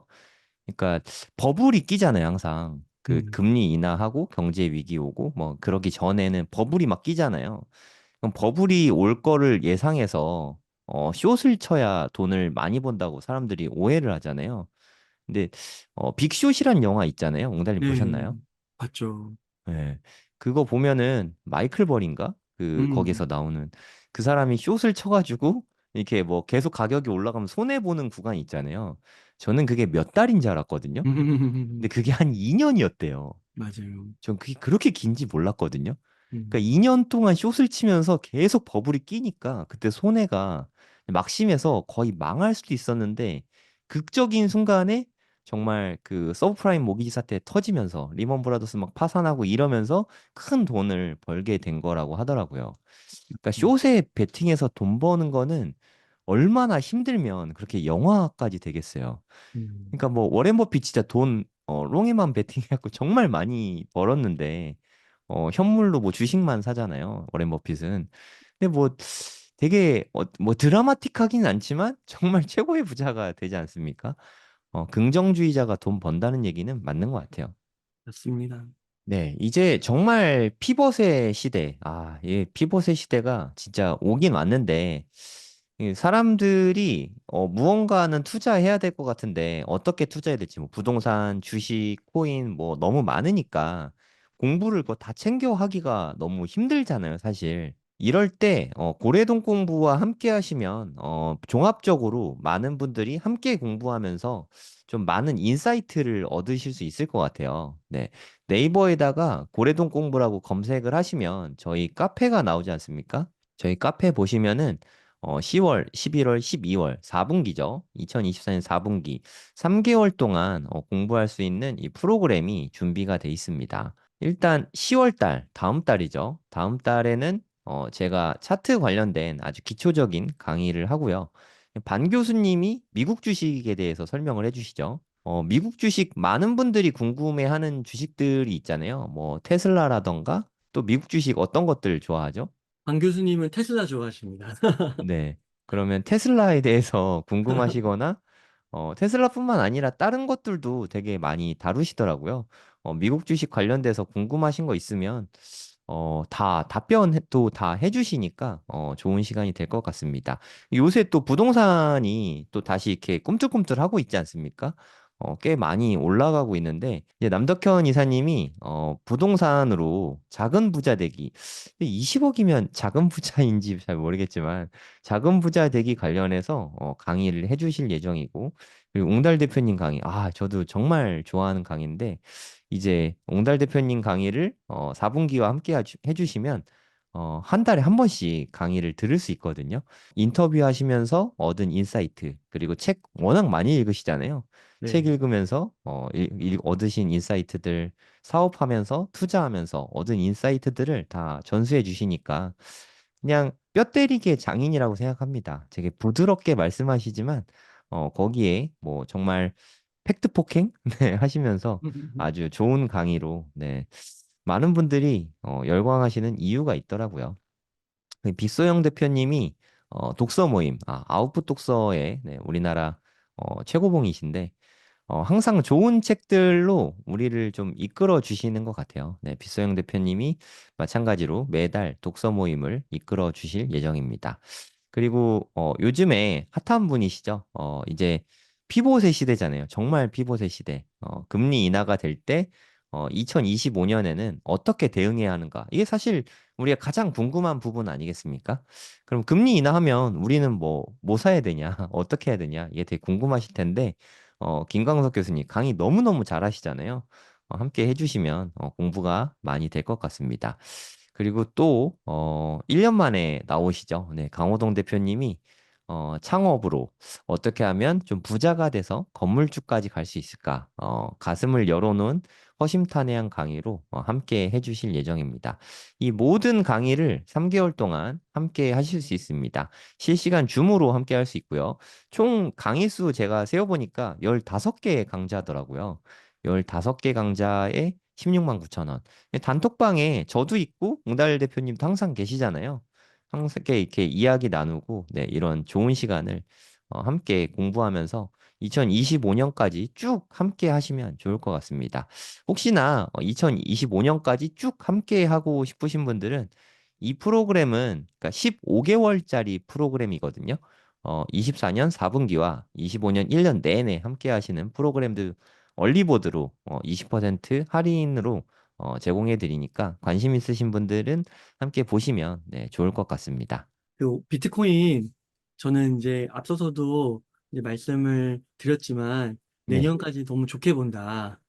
그러니까 버블이 끼잖아요, 항상. 그 음, 금리 인하하고 경제 위기 오고 뭐 그러기 전에는 버블이 막 끼잖아요. 그럼 버블이 올 거를 예상해서 숏을 쳐야 돈을 많이 번다고 사람들이 오해를 하잖아요. 근데 빅숏이란 영화 있잖아요. 옹달님 네, 보셨나요? 봤죠. 네. 그거 보면은 마이클 버린가? 그 거기서 음, 나오는 그 사람이 숏을 쳐가지고 이렇게 뭐 계속 가격이 올라가면 손해 보는 구간이 있잖아요. 저는 그게 몇 달인 줄 알았거든요. 근데 그게 한 2년이었대요. 맞아요. 전 그게 그렇게 긴지 몰랐거든요. 그러니까 음, 2년 동안 숏을 치면서 계속 버블이 끼니까 그때 손해가 막심해서 거의 망할 수도 있었는데 극적인 순간에 정말 그 서브프라임 모기지 사태 터지면서 리먼 브라더스 막 파산하고 이러면서 큰 돈을 벌게 된 거라고 하더라고요. 그러니까 숏에 베팅해서 돈 버는 거는 얼마나 힘들면 그렇게 영화까지 되겠어요. 음, 그러니까 뭐 워렌 버핏 진짜 돈 롱에만 베팅해갖고 정말 많이 벌었는데 현물로 뭐 주식만 사잖아요. 워렌 버핏은. 근데 뭐 되게 뭐 드라마틱하긴 않지만 정말 최고의 부자가 되지 않습니까? 긍정주의자가 돈 번다는 얘기는 맞는 것 같아요. 맞습니다. 네, 이제 정말 피벗의 시대. 예, 피벗의 시대가 진짜 오긴 왔는데, 이 사람들이 무언가는 투자해야 될 것 같은데, 어떻게 투자해야 될지, 뭐 부동산, 주식, 코인, 뭐 너무 많으니까 공부를 그거 다 챙겨 하기가 너무 힘들잖아요, 사실. 이럴 때 고래동 공부와 함께 하시면 종합적으로 많은 분들이 함께 공부하면서 좀 많은 인사이트를 얻으실 수 있을 것 같아요. 네. 네이버에다가 고래동 공부라고 검색을 하시면 저희 카페가 나오지 않습니까? 저희 카페 보시면은 10월, 11월, 12월 4분기죠. 2024년 4분기 3개월 동안 공부할 수 있는 이 프로그램이 준비가 돼 있습니다. 일단 10월 달, 다음 달이죠. 다음 달에는 제가 차트 관련된 아주 기초적인 강의를 하고요. 반 교수님이 미국 주식에 대해서 설명을 해주시죠. 미국 주식 많은 분들이 궁금해하는 주식들이 있잖아요. 뭐 테슬라라던가 또 미국 주식 어떤 것들 좋아하죠? 강 교수님은 테슬라 좋아하십니다. 네. 그러면 테슬라에 대해서 궁금하시거나 테슬라뿐만 아니라 다른 것들도 되게 많이 다루시더라고요. 미국 주식 관련돼서 궁금하신 거 있으면 다 답변도 다 해주시니까 좋은 시간이 될 것 같습니다. 요새 또 부동산이 또 다시 이렇게 꿈틀꿈틀하고 있지 않습니까? 꽤 많이 올라가고 있는데 이제 남덕현 이사님이 부동산으로 작은 부자 되기 20억이면 작은 부자인지 잘 모르겠지만 작은 부자 되기 관련해서 강의를 해주실 예정이고 그리고 옹달 대표님 강의 저도 정말 좋아하는 강의인데 이제 옹달 대표님 강의를 4분기와 함께 해주시면 한 달에 한 번씩 강의를 들을 수 있거든요. 인터뷰하시면서 얻은 인사이트 그리고 책 워낙 많이 읽으시잖아요. 책 네. 읽으면서 얻으신 인사이트들 사업하면서 투자하면서 얻은 인사이트들을 다 전수해 주시니까 그냥 뼈 때리기의 장인이라고 생각합니다. 되게 부드럽게 말씀하시지만 거기에 뭐 정말 팩트 폭행 네, 하시면서 아주 좋은 강의로 네, 많은 분들이 열광하시는 이유가 있더라고요. 그 빅소영 대표님이 독서 모임, 아웃풋 독서의 네, 우리나라 최고봉이신데 항상 좋은 책들로 우리를 좀 이끌어 주시는 것 같아요. 네, 빗소영 대표님이 마찬가지로 매달 독서 모임을 이끌어 주실 예정입니다. 그리고 요즘에 핫한 분이시죠. 이제 피보세 시대잖아요. 정말 피보세 시대. 금리 인하가 될 때 2025년에는 어떻게 대응해야 하는가? 이게 사실 우리가 가장 궁금한 부분 아니겠습니까? 그럼 금리 인하하면 우리는 뭐 사야 되냐? 어떻게 해야 되냐? 이게 되게 궁금하실 텐데 김광석 교수님 강의 너무너무 잘하시잖아요. 함께 해주시면 공부가 많이 될 것 같습니다. 그리고 또 1년 만에 나오시죠. 네, 강호동 대표님이 창업으로 어떻게 하면 좀 부자가 돼서 건물주까지 갈 수 있을까? 가슴을 열어놓은 허심탄회한 강의로 함께 해주실 예정입니다. 이 모든 강의를 3개월 동안 함께 하실 수 있습니다. 실시간 줌으로 함께 할 수 있고요. 총 강의 수 제가 세어보니까 15개 강좌더라고요. 15개 강좌에 16만 9천 원. 단톡방에 저도 있고 웅달 대표님도 항상 계시잖아요. 항상 이렇게 이야기 나누고 네, 이런 좋은 시간을 함께 공부하면서 2025년까지 쭉 함께 하시면 좋을 것 같습니다. 혹시나 2025년까지 쭉 함께 하고 싶으신 분들은 이 프로그램은 그러니까 15개월짜리 프로그램이거든요. 24년 4분기와 25년 1년 내내 함께 하시는 프로그램들 얼리보드로 20% 할인으로 제공해 드리니까 관심 있으신 분들은 함께 보시면 네, 좋을 것 같습니다. 그 비트코인 저는 이제 앞서서도 이제 말씀을 드렸지만 네, 내년까지 너무 좋게 본다.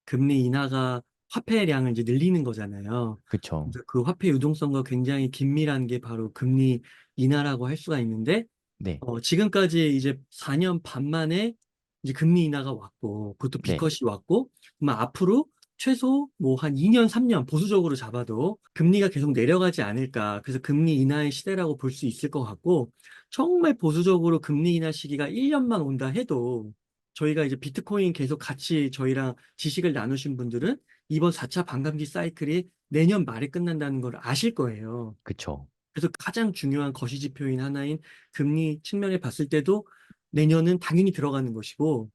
금리 인하가 화폐량을 이제 늘리는 거잖아요. 그쵸. 그래서 그 화폐 유동성과 굉장히 긴밀한 게 바로 금리 인하라고 할 수가 있는데 네, 지금까지 이제 4년 반 만에 이제 금리 인하가 왔고, 그것도 네, B컷이 왔고, 그러면 앞으로 최소 뭐 한 2년, 3년 보수적으로 잡아도 금리가 계속 내려가지 않을까. 그래서 금리 인하의 시대라고 볼 수 있을 것 같고, 정말 보수적으로 금리 인하 시기가 1년만 온다 해도 저희가 이제 비트코인 계속 같이 저희랑 지식을 나누신 분들은 이번 4차 반감기 사이클이 내년 말에 끝난다는 걸 아실 거예요. 그쵸. 그래서 가장 중요한 거시지표인 하나인 금리 측면에 봤을 때도 내년은 당연히 들어가는 것이고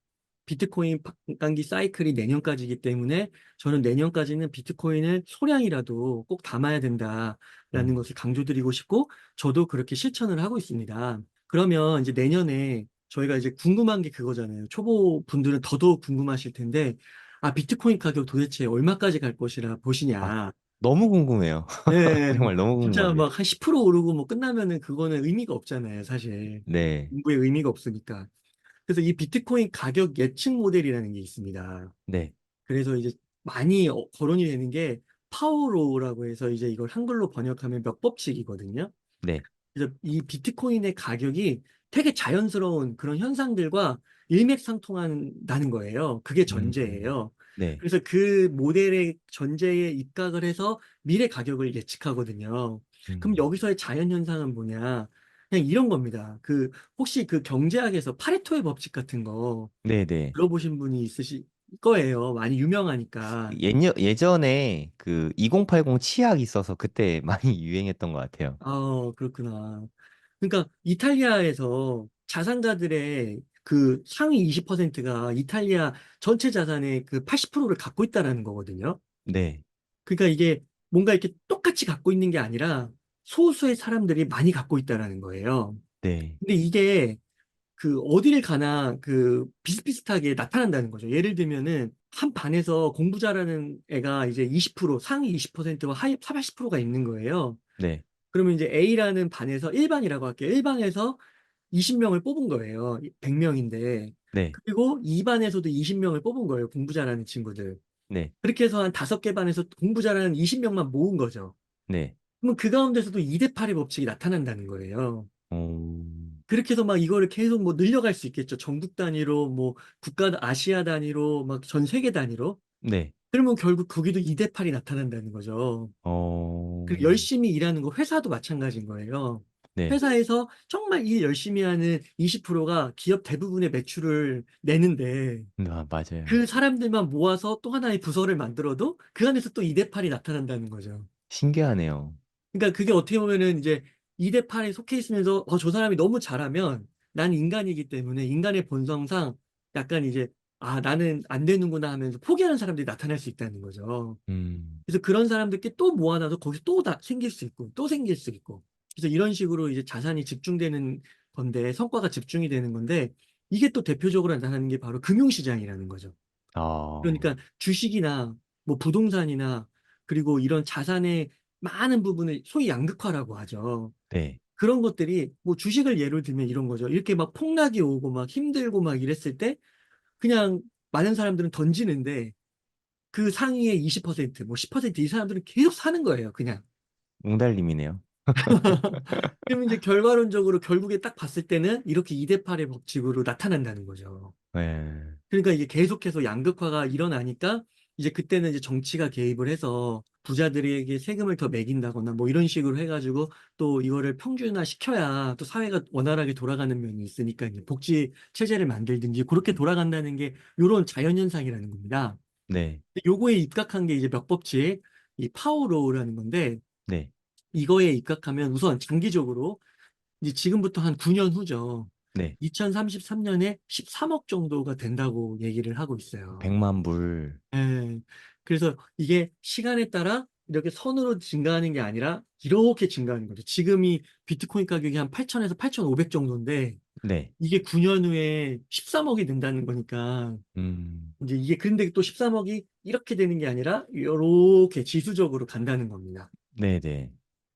비트코인 반감기 사이클이 내년까지이기 때문에 저는 내년까지는 비트코인을 소량이라도 꼭 담아야 된다라는 음. 것을 강조드리고 싶고 저도 그렇게 실천을 하고 있습니다. 그러면 이제 내년에 저희가 이제 궁금한 게 그거잖아요. 초보 분들은 더더욱 궁금하실 텐데 비트코인 가격 도대체 얼마까지 갈 것이라 아, 보시냐. 너무 궁금해요. 네, 정말 너무 진짜 궁금합니다. 막 한 10% 오르고 뭐 끝나면은 그거는 의미가 없잖아요, 사실. 네, 공부에 의미가 없으니까. 그래서 이 비트코인 가격 예측 모델이라는 게 있습니다. 네, 그래서 이제 많이 거론이 되는 게 파워로우라고 해서 이제 이걸 한글로 번역하면 몇 법칙이거든요. 네, 그래서 이 비트코인의 가격이 되게 자연스러운 그런 현상들과 일맥상통한다는 거예요. 그게 음, 전제예요. 네, 그래서 그 모델의 전제에 입각을 해서 미래 가격을 예측하거든요. 그럼 음, 여기서의 자연현상은 뭐냐? 그냥 이런 겁니다. 혹시 그 경제학에서 파레토의 법칙 같은 거 네, 네. 들어보신 분이 있으실 거예요. 많이 유명하니까. 예전에 그 2080 치약 있어서 그때 많이 유행했던 것 같아요. 그렇구나. 그러니까 이탈리아에서 자산가들의 그 상위 20%가 이탈리아 전체 자산의 그 80%를 갖고 있다라는 거거든요. 네, 그러니까 이게 뭔가 이렇게 똑같이 갖고 있는 게 아니라 소수의 사람들이 많이 갖고 있다라는 거예요. 네, 근데 이게 그 어디를 가나 그 비슷비슷하게 나타난다는 거죠. 예를 들면은 한 반에서 공부 잘하는 애가 이제 20% 상위 20%와 하위 80%가 있는 거예요. 네, 그러면 이제 A라는 반에서 1반이라고 할게요. 1반에서 20명을 뽑은 거예요. 100명인데. 네, 그리고 2반에서도 20명을 뽑은 거예요. 공부 잘하는 친구들. 네, 그렇게 해서 한 5개 반에서 공부 잘하는 20명만 모은 거죠. 네. 그러면 그 가운데서도 2대 8의 법칙이 나타난다는 거예요. 오, 그렇게 해서 막 이거를 계속 뭐 늘려갈 수 있겠죠. 전국 단위로, 뭐 국가, 아시아 단위로, 막 전 세계 단위로. 네, 그러면 결국 거기도 2대 8이 나타난다는 거죠. 어, 그 열심히 일하는 거 회사도 마찬가지인 거예요. 네, 회사에서 정말 일 열심히 하는 20%가 기업 대부분의 매출을 내는데 아, 맞아요. 그 사람들만 모아서 또 하나의 부서를 만들어도 그 안에서 또 2대 8이 나타난다는 거죠. 신기하네요. 그러니까 그게 어떻게 보면은 이제 2대 8에 속해 있으면서 저 사람이 너무 잘하면 난 인간이기 때문에 인간의 본성상 약간 이제 나는 안 되는구나 하면서 포기하는 사람들이 나타날 수 있다는 거죠. 음, 그래서 그런 사람들께 또 모아놔서 거기서 또 생길 수 있고 또 생길 수 있고 그래서 이런 식으로 이제 자산이 집중되는 건데 성과가 집중이 되는 건데 이게 또 대표적으로 나타나는 게 바로 금융시장이라는 거죠. 아, 그러니까 주식이나 뭐 부동산이나 그리고 이런 자산의 많은 부분을 소위 양극화라고 하죠. 네, 그런 것들이 뭐 주식을 예를 들면 이런 거죠. 이렇게 막 폭락이 오고 막 힘들고 막 이랬을 때 그냥 많은 사람들은 던지는데 그 상위의 20%, 뭐 10%이 사람들은 계속 사는 거예요, 그냥. 웅달림이네요. 그러면 이제 결과론적으로 결국에 딱 봤을 때는 이렇게 2대 8의 법칙으로 나타난다는 거죠. 네, 그러니까 이게 계속해서 양극화가 일어나니까 이제 그때는 이제 정치가 개입을 해서 부자들에게 세금을 더 매긴다거나 뭐 이런 식으로 해가지고 또 이거를 평준화 시켜야 또 사회가 원활하게 돌아가는 면이 있으니까 이제 복지 체제를 만들든지 그렇게 돌아간다는 게 이런 자연현상이라는 겁니다. 네, 근데 요거에 입각한 게 이제 몇 법칙, 이 파워로우라는 건데 네, 이거에 입각하면 우선 장기적으로 이제 지금부터 한 9년 후죠. 네. 2033년에 13억 정도가 된다고 얘기를 하고 있어요. 100만 불. 예. 그래서 이게 시간에 따라 이렇게 선으로 증가하는 게 아니라 이렇게 증가하는 거죠. 지금이 비트코인 가격이 한 8천에서 8,500 정도인데 네, 이게 9년 후에 13억이 된다는 거니까 이제 이게 근데 또 13억이 이렇게 되는 게 아니라 이렇게 지수적으로 간다는 겁니다. 네, 네.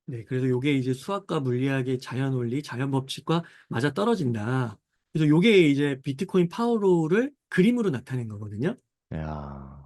네, 그래서 요게 이제 수학과 물리학의 자연 원리, 자연 법칙과 맞아 떨어진다. 그래서 요게 이제 비트코인 파워로우를 그림으로 나타낸 거거든요. 야,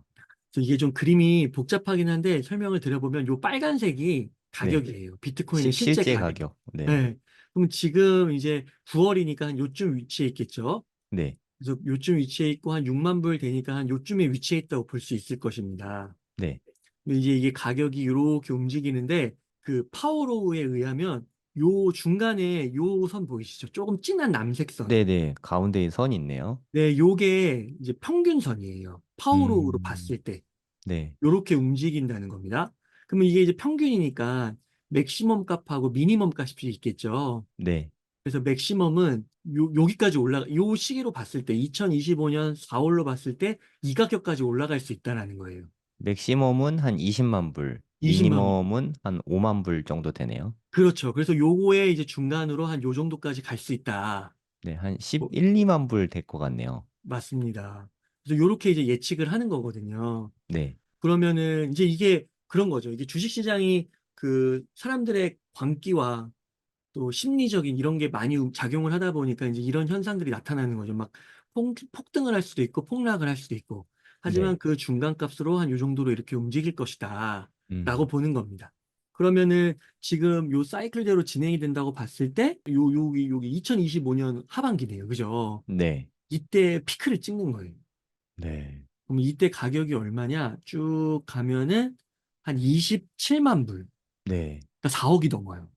그래서 이게 좀 그림이 복잡하긴 한데 설명을 드려보면 요 빨간색이 네. 가격이에요. 비트코인의 실제 실제 가격. 가격. 네, 네. 그럼 지금 이제 9월이니까 한 요쯤 위치해 있겠죠. 네, 그래서 요쯤 위치해 있고 한 6만 불 되니까 한 요쯤에 위치해 있다고 볼 수 있을 것입니다. 네. 근데 이제 이게 가격이 이렇게 움직이는데 그 파워로우에 의하면 요 중간에 요 선 보이시죠? 조금 진한 남색 선. 네, 네. 가운데에 선이 있네요. 네, 요게 이제 평균선이에요. 파워로우로 음, 봤을 때 네, 요렇게 움직인다는 겁니다. 그러면 이게 이제 평균이니까 맥시멈 값하고 미니멈 값이 있겠죠. 네. 그래서 맥시멈은 여기까지 요 시기로 봤을 때 2025년 4월로 봤을 때 이 가격까지 올라갈 수 있다라는 거예요. 맥시멈은 한 20만 불, 20만. 미니멈은 한 5만 불 정도 되네요. 그렇죠. 그래서 요거에 이제 중간으로 한 요 정도까지 갈 수 있다. 네, 한 뭐, 11, 2만 불 될 것 같네요. 맞습니다. 그래서 요렇게 이제 예측을 하는 거거든요. 네, 그러면은 이제 이게 그런 거죠. 이게 주식시장이 그 사람들의 광기와 또 심리적인 이런 게 많이 작용을 하다 보니까 이제 이런 현상들이 나타나는 거죠. 막 폭등을 할 수도 있고 폭락을 할 수도 있고. 하지만 네. 그 중간 값으로 한 요 정도로 이렇게 움직일 것이다. 라고 음, 보는 겁니다. 그러면은 지금 요 사이클대로 진행이 된다고 봤을 때 여기 2025년 하반기네요. 그죠? 네, 이때 피크를 찍는 거예요. 네, 그럼 이때 가격이 얼마냐? 쭉 가면은 한 27만 불. 네. 그러니까 4억이 넘어요.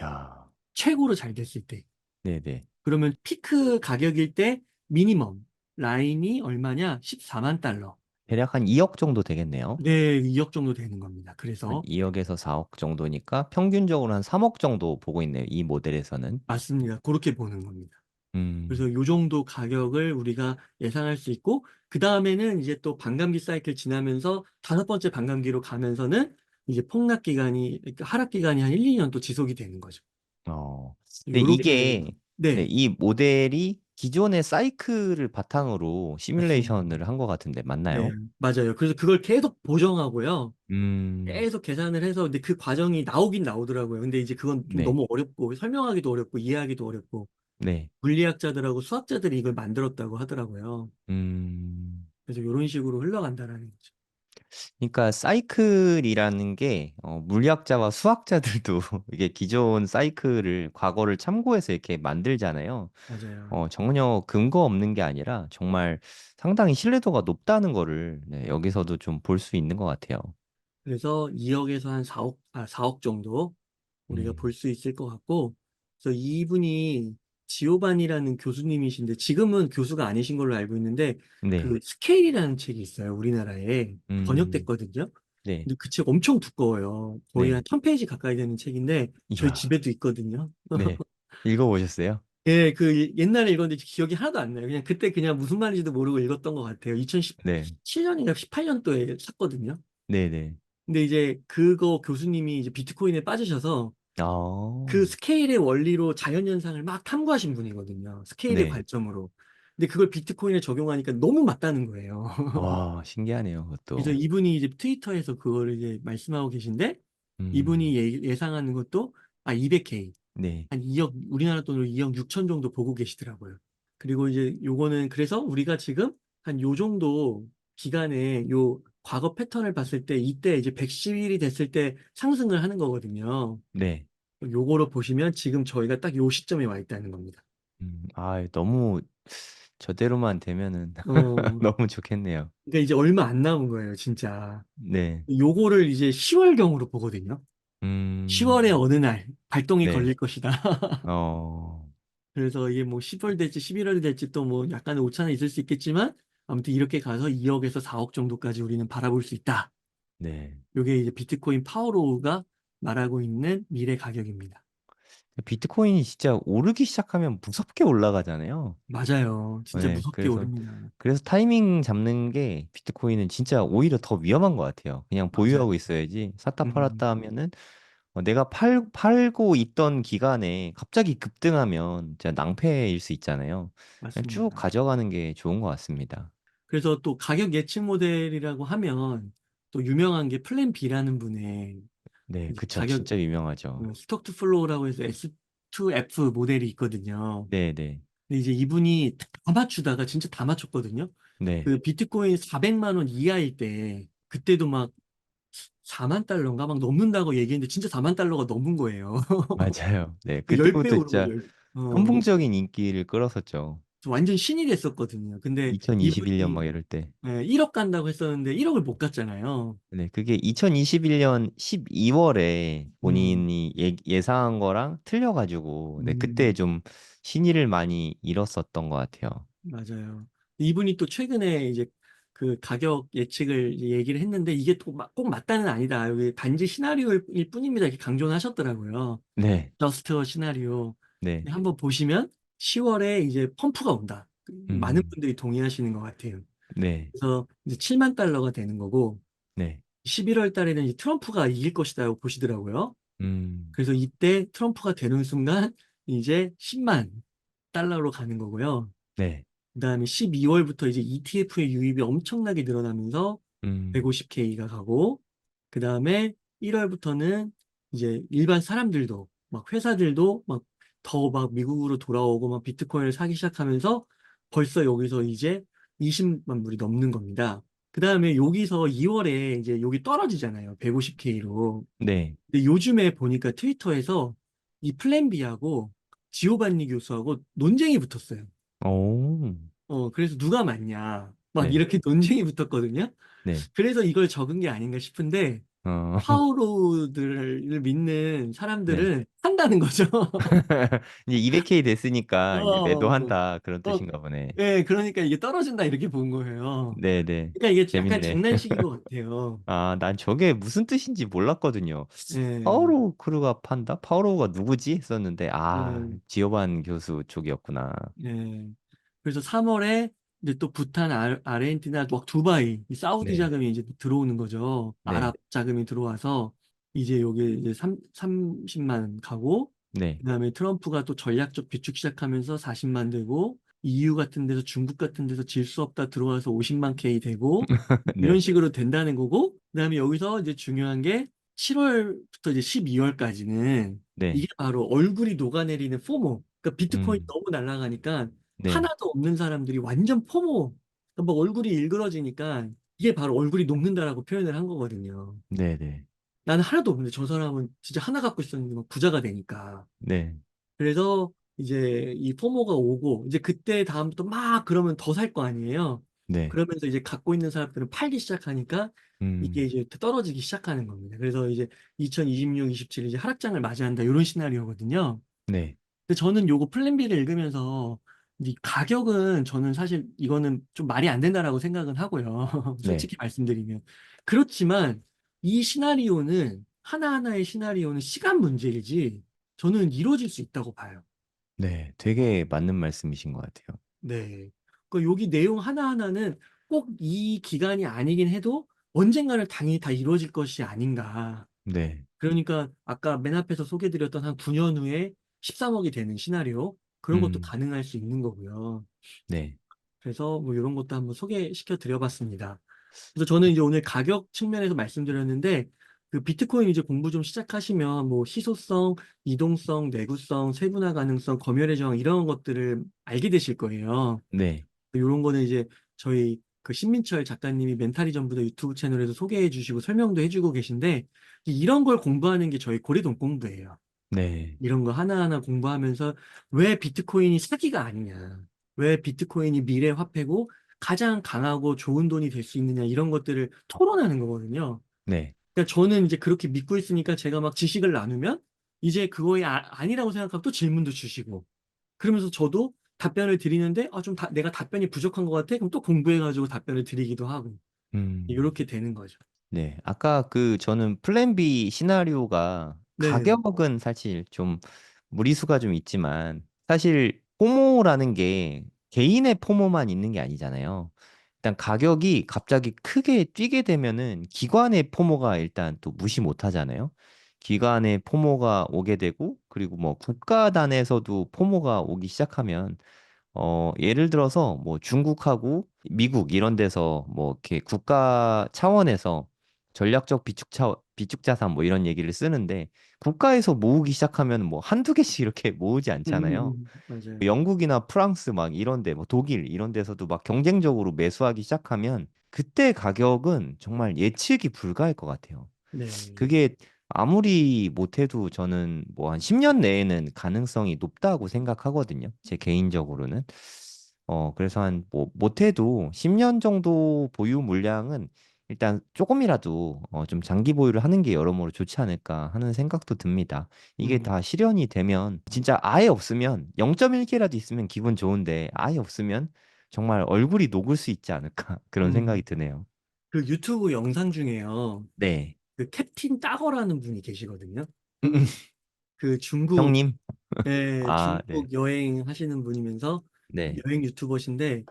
야, 최고로 잘 됐을 때. 네, 네. 그러면 피크 가격일 때 미니멈 라인이 얼마냐? 14만 달러. 대략 한 2억 정도 되겠네요. 네, 2억 정도 되는 겁니다. 한 그래서 2억에서 4억 정도니까 평균적으로 한 3억 정도 보고 있네요. 이 모델에서는. 맞습니다. 그렇게 보는 겁니다. 음, 그래서 요 정도 가격을 우리가 예상할 수 있고, 그 다음에는 이제 또 반감기 사이클 지나면서 다섯 번째 반감기로 가면서는 이제 폭락 기간이, 그러니까 하락 기간이 한 1, 2년 또 지속이 되는 거죠. 어. 근데 요렇게, 이게, 네, 네, 이 모델이 기존의 사이클을 바탕으로 맞습니다. 시뮬레이션을 한 것 같은데 네, 맞나요? 맞아요. 그래서 그걸 계속 보정하고요. 음, 계속 계산을 해서, 근데 그 과정이 나오긴 나오더라고요. 근데 이제 그건 좀 네, 너무 어렵고, 설명하기도 어렵고, 이해하기도 어렵고, 네, 물리학자들하고 수학자들이 이걸 만들었다고 하더라고요. 음. 그래서 이런 식으로 흘러간다라는 거죠. 그러니까 사이클이라는 게 물리학자와 수학자들도 이게 기존 사이클을 과거를 참고해서 이렇게 만들잖아요. 맞아요. 전혀 근거 없는 게 아니라 정말 상당히 신뢰도가 높다는 거를 네, 여기서도 좀 볼 수 있는 것 같아요. 그래서 2억에서 한 4억 정도 우리가 음, 볼 수 있을 것 같고, 그래서 이분이 지오반이라는 교수님이신데, 지금은 교수가 아니신 걸로 알고 있는데, 네, 그 스케일이라는 책이 있어요. 우리나라에 음, 번역됐거든요. 네, 근데 그 책 엄청 두꺼워요. 거의 한 네, 1000페이지 가까이 되는 책인데, 저희 이야, 집에도 있거든요. 네, 읽어보셨어요? 예, 그 옛날에 읽었는데 기억이 하나도 안 나요. 그냥 그때 그냥 무슨 말인지도 모르고 읽었던 것 같아요. 네, 2017년인가 18년도에 샀거든요. 네, 네, 근데 이제 그거 교수님이 이제 비트코인에 빠지셔서 어, 그 스케일의 원리로 자연현상을 막 탐구하신 분이거든요. 스케일의 네, 관점으로. 근데 그걸 비트코인에 적용하니까 너무 맞다는 거예요. 와, 신기하네요, 그래서 그것도. 이분이 이제 트위터에서 그거를 이제 말씀하고 계신데, 이분이 음, 예상하는 것도, 200K. 네, 한 2억, 우리나라 돈으로 2억 6천 정도 보고 계시더라고요. 그리고 이제 요거는 그래서 우리가 지금 한 요 정도 기간에 요 과거 패턴을 봤을 때 이때 이제 110일이 됐을 때 상승을 하는 거거든요. 네. 요거로 보시면 지금 저희가 딱 요 시점에 와 있다는 겁니다. 너무 저대로만 되면은 어, 너무 좋겠네요. 그러니까 이제 얼마 안 남은 거예요, 진짜. 네. 요거를 이제 10월경으로 보거든요. 음, 10월의 어느 날 발동이 네. 걸릴 것이다. 어, 그래서 이게 뭐 10월 될지 11월이 될지 또 뭐 약간의 오차는 있을 수 있겠지만 아무튼 이렇게 가서 2억에서 4억 정도까지 우리는 바라볼 수 있다. 네. 요게 이제 비트코인 파워로우가 말하고 있는 미래 가격입니다. 비트코인이 진짜 오르기 시작하면 무섭게 올라가잖아요. 맞아요. 진짜 네. 무섭게 오릅니다. 그래서 타이밍 잡는 게 비트코인은 진짜 오히려 더 위험한 것 같아요. 그냥 맞아요. 보유하고 있어야지 샀다 음, 팔았다 하면은 내가 팔고 있던 기간에 갑자기 급등하면 진짜 낭패일 수 있잖아요. 그냥 쭉 맞습니다. 가져가는 게 좋은 것 같습니다. 그래서 또 가격 예측 모델이라고 하면 또 유명한 게 플랜 B라는 분의 네, 이제 그쵸. 가격 진짜 유명하죠. 스톡 투 플로우라고 해서 S2F 모델이 있거든요. 네, 네, 근데 이제 이분이 다 맞추다가 진짜 다 맞췄거든요. 네, 그 비트코인 400만 원 이하일 때 그때도 막 4만 달러인가 막 넘는다고 얘기했는데 진짜 4만 달러가 넘은 거예요. 맞아요. 네, 10배 그때부터 오른 거죠. 진짜 선풍적인 인기를 끌었었죠. 완전 신이 됐었거든요. 근데 2021년 이분이 막 이럴 때. 1억 간다고 했었는데 1억을 못 갔잖아요. 네, 그게 2021년 12월에 음, 본인이 예상한 거랑 틀려가지고, 네, 그때 음, 좀 신의를 많이 잃었었던 것 같아요. 맞아요. 이분이 또 최근에 이제 그 가격 예측을 이제 얘기를 했는데 이게 꼭 맞다는 아니다. 여기 단지 시나리오일 뿐입니다. 이렇게 강조는 하셨더라고요. 네, 저스트 시나리오. 네, 근데 한번 보시면 10월에 이제 펌프가 온다. 많은 음, 분들이 동의하시는 것 같아요. 네, 그래서 이제 7만 달러가 되는 거고, 네, 11월 달에는 이제 트럼프가 이길 것이라고 보시더라고요. 음, 그래서 이때 트럼프가 되는 순간 이제 10만 달러로 가는 거고요. 네, 그다음에 12월부터 이제 ETF의 유입이 엄청나게 늘어나면서 음, 150K가 가고, 그다음에 1월부터는 이제 일반 사람들도 막 회사들도 막 더 막 미국으로 돌아오고 막 비트코인을 사기 시작하면서 벌써 여기서 이제 20만 불이 넘는 겁니다. 그다음에 여기서 2월에 이제 여기 떨어지잖아요. 150K로. 네, 근데 요즘에 보니까 트위터에서 이 플랜 B하고 지오반니 교수하고 논쟁이 붙었어요. 오, 그래서 누가 맞냐. 막 네, 이렇게 논쟁이 붙었거든요. 네, 그래서 이걸 적은 게 아닌가 싶은데, 어, 파우로들을 믿는 네. 사람들은 한다는 거죠. 이제 200K 어, 됐으니까 이제 어, 매도한다 그런 어, 뜻인가 보네. 예, 그러니까 이게 떨어진다 이렇게 본 거예요. 네, 네. 그러니까 이게 약간 재밌네. 장난식인 것 같아요. 난 저게 무슨 뜻인지 몰랐거든요. 예, 파오로 크루가 판다? 파오로가 누구지? 했었는데, 예, 지오반 교수 쪽이었구나. 예. 그래서 3월에 이제 또 부탄, 아르헨티나, 막 두바이, 이 사우디 네, 자금이 이제 들어오는 거죠. 네, 아랍 자금이 들어와서 이제 여기 이제 30만 가고, 네, 그다음에 트럼프가 또 전략적 비축 시작하면서 40만 되고, EU 같은 데서 중국 같은 데서 질 수 없다 들어와서 50만 K 되고 이런 네, 식으로 된다는 거고 그다음에 여기서 이제 중요한 게 7월부터 이제 12월까지는 네, 이게 바로 얼굴이 녹아내리는 포모. 그러니까 비트코인 음, 너무 날아가니까 네, 하나도 없는 사람들이 완전 포모. 그러니까 막 얼굴이 일그러지니까 이게 바로 얼굴이 녹는다라고 표현을 한 거거든요. 네, 네, 나는 하나도 없는데 저 사람은 진짜 하나 갖고 있었는데 막 부자가 되니까. 네, 그래서 이제 이 포모가 오고 이제 그때 다음부터 막 그러면 더 살 거 아니에요. 네, 그러면서 이제 갖고 있는 사람들은 팔기 시작하니까 이게 음, 이제 떨어지기 시작하는 겁니다. 그래서 이제 2026, 27 이제 하락장을 맞이한다 이런 시나리오거든요. 네, 근데 저는 요거 플랜 B를 읽으면서 이 가격은 저는 사실 이거는 좀 말이 안 된다라고 생각은 하고요. 네, 솔직히 말씀드리면. 그렇지만 이 시나리오는 하나하나의 시나리오는 시간 문제이지 저는 이루어질 수 있다고 봐요. 네, 되게 맞는 말씀이신 것 같아요. 네. 그 여기 내용 하나하나는 꼭 이 기간이 아니긴 해도 언젠가는 당연히 다 이루어질 것이 아닌가. 네, 그러니까 아까 맨 앞에서 소개드렸던 한 9년 후에 13억이 되는 시나리오 그런 것도 음, 가능할 수 있는 거고요. 네, 그래서 뭐 이런 것도 한번 소개시켜 드려봤습니다. 그래서 저는 이제 오늘 가격 측면에서 말씀드렸는데 그 비트코인 이제 공부 좀 시작하시면 뭐 희소성, 이동성, 내구성, 세분화 가능성, 검열의 저항 이런 것들을 알게 되실 거예요. 네, 이런 거는 이제 저희 그 신민철 작가님이 멘탈이전부터 유튜브 채널에서 소개해 주시고 설명도 해주고 계신데 이런 걸 공부하는 게 저희 고래돈 공부예요. 네, 이런 거 하나하나 공부하면서 왜 비트코인이 사기가 아니냐, 왜 비트코인이 미래 화폐고 가장 강하고 좋은 돈이 될 수 있느냐 이런 것들을 토론하는 거거든요. 네, 그러니까 저는 이제 그렇게 믿고 있으니까 제가 막 지식을 나누면 이제 그거에 아니라고 생각하면 또 질문도 주시고 그러면서 저도 답변을 드리는데 내가 답변이 부족한 것 같아? 그럼 또 공부해가지고 답변을 드리기도 하고 음. 이렇게 되는 거죠. 네, 아까 그 저는 플랜 B 시나리오가 네, 가격은 사실 좀 무리수가 좀 있지만 사실 포모라는 게 개인의 포모만 있는 게 아니잖아요. 일단 가격이 갑자기 크게 뛰게 되면은 기관의 포모가 일단 또 무시 못 하잖아요. 기관의 포모가 오게 되고 그리고 뭐 국가단에서도 포모가 오기 시작하면 예를 들어서 뭐 중국하고 미국 이런 데서 뭐 이렇게 국가 차원에서 전략적 비축 자산 뭐 이런 얘기를 쓰는데 국가에서 모으기 시작하면 뭐 한두 개씩 이렇게 모으지 않잖아요. 맞아요. 영국이나 프랑스 막 이런 데, 뭐 독일 이런 데서도 막 경쟁적으로 매수하기 시작하면 그때 가격은 정말 예측이 불가할 것 같아요. 네, 그게 아무리 못해도 저는 뭐 한 10년 내에는 가능성이 높다고 생각하거든요. 제 개인적으로는. 그래서 한 뭐 못해도 10년 정도 보유 물량은 일단 조금이라도 좀 장기 보유를 하는 게 여러모로 좋지 않을까 하는 생각도 듭니다. 이게 음, 다 실현이 되면 진짜 아예 없으면 0.1개라도 있으면 기분 좋은데 아예 없으면 정말 얼굴이 녹을 수 있지 않을까 그런 생각이 음. 드네요. 그 유튜브 영상 중에요. 네. 그 캡틴 따거라는 분이 계시거든요. 음, 그 형님. 아, 네. 중국 여행 하시는 분이면서 네. 여행 유튜버신데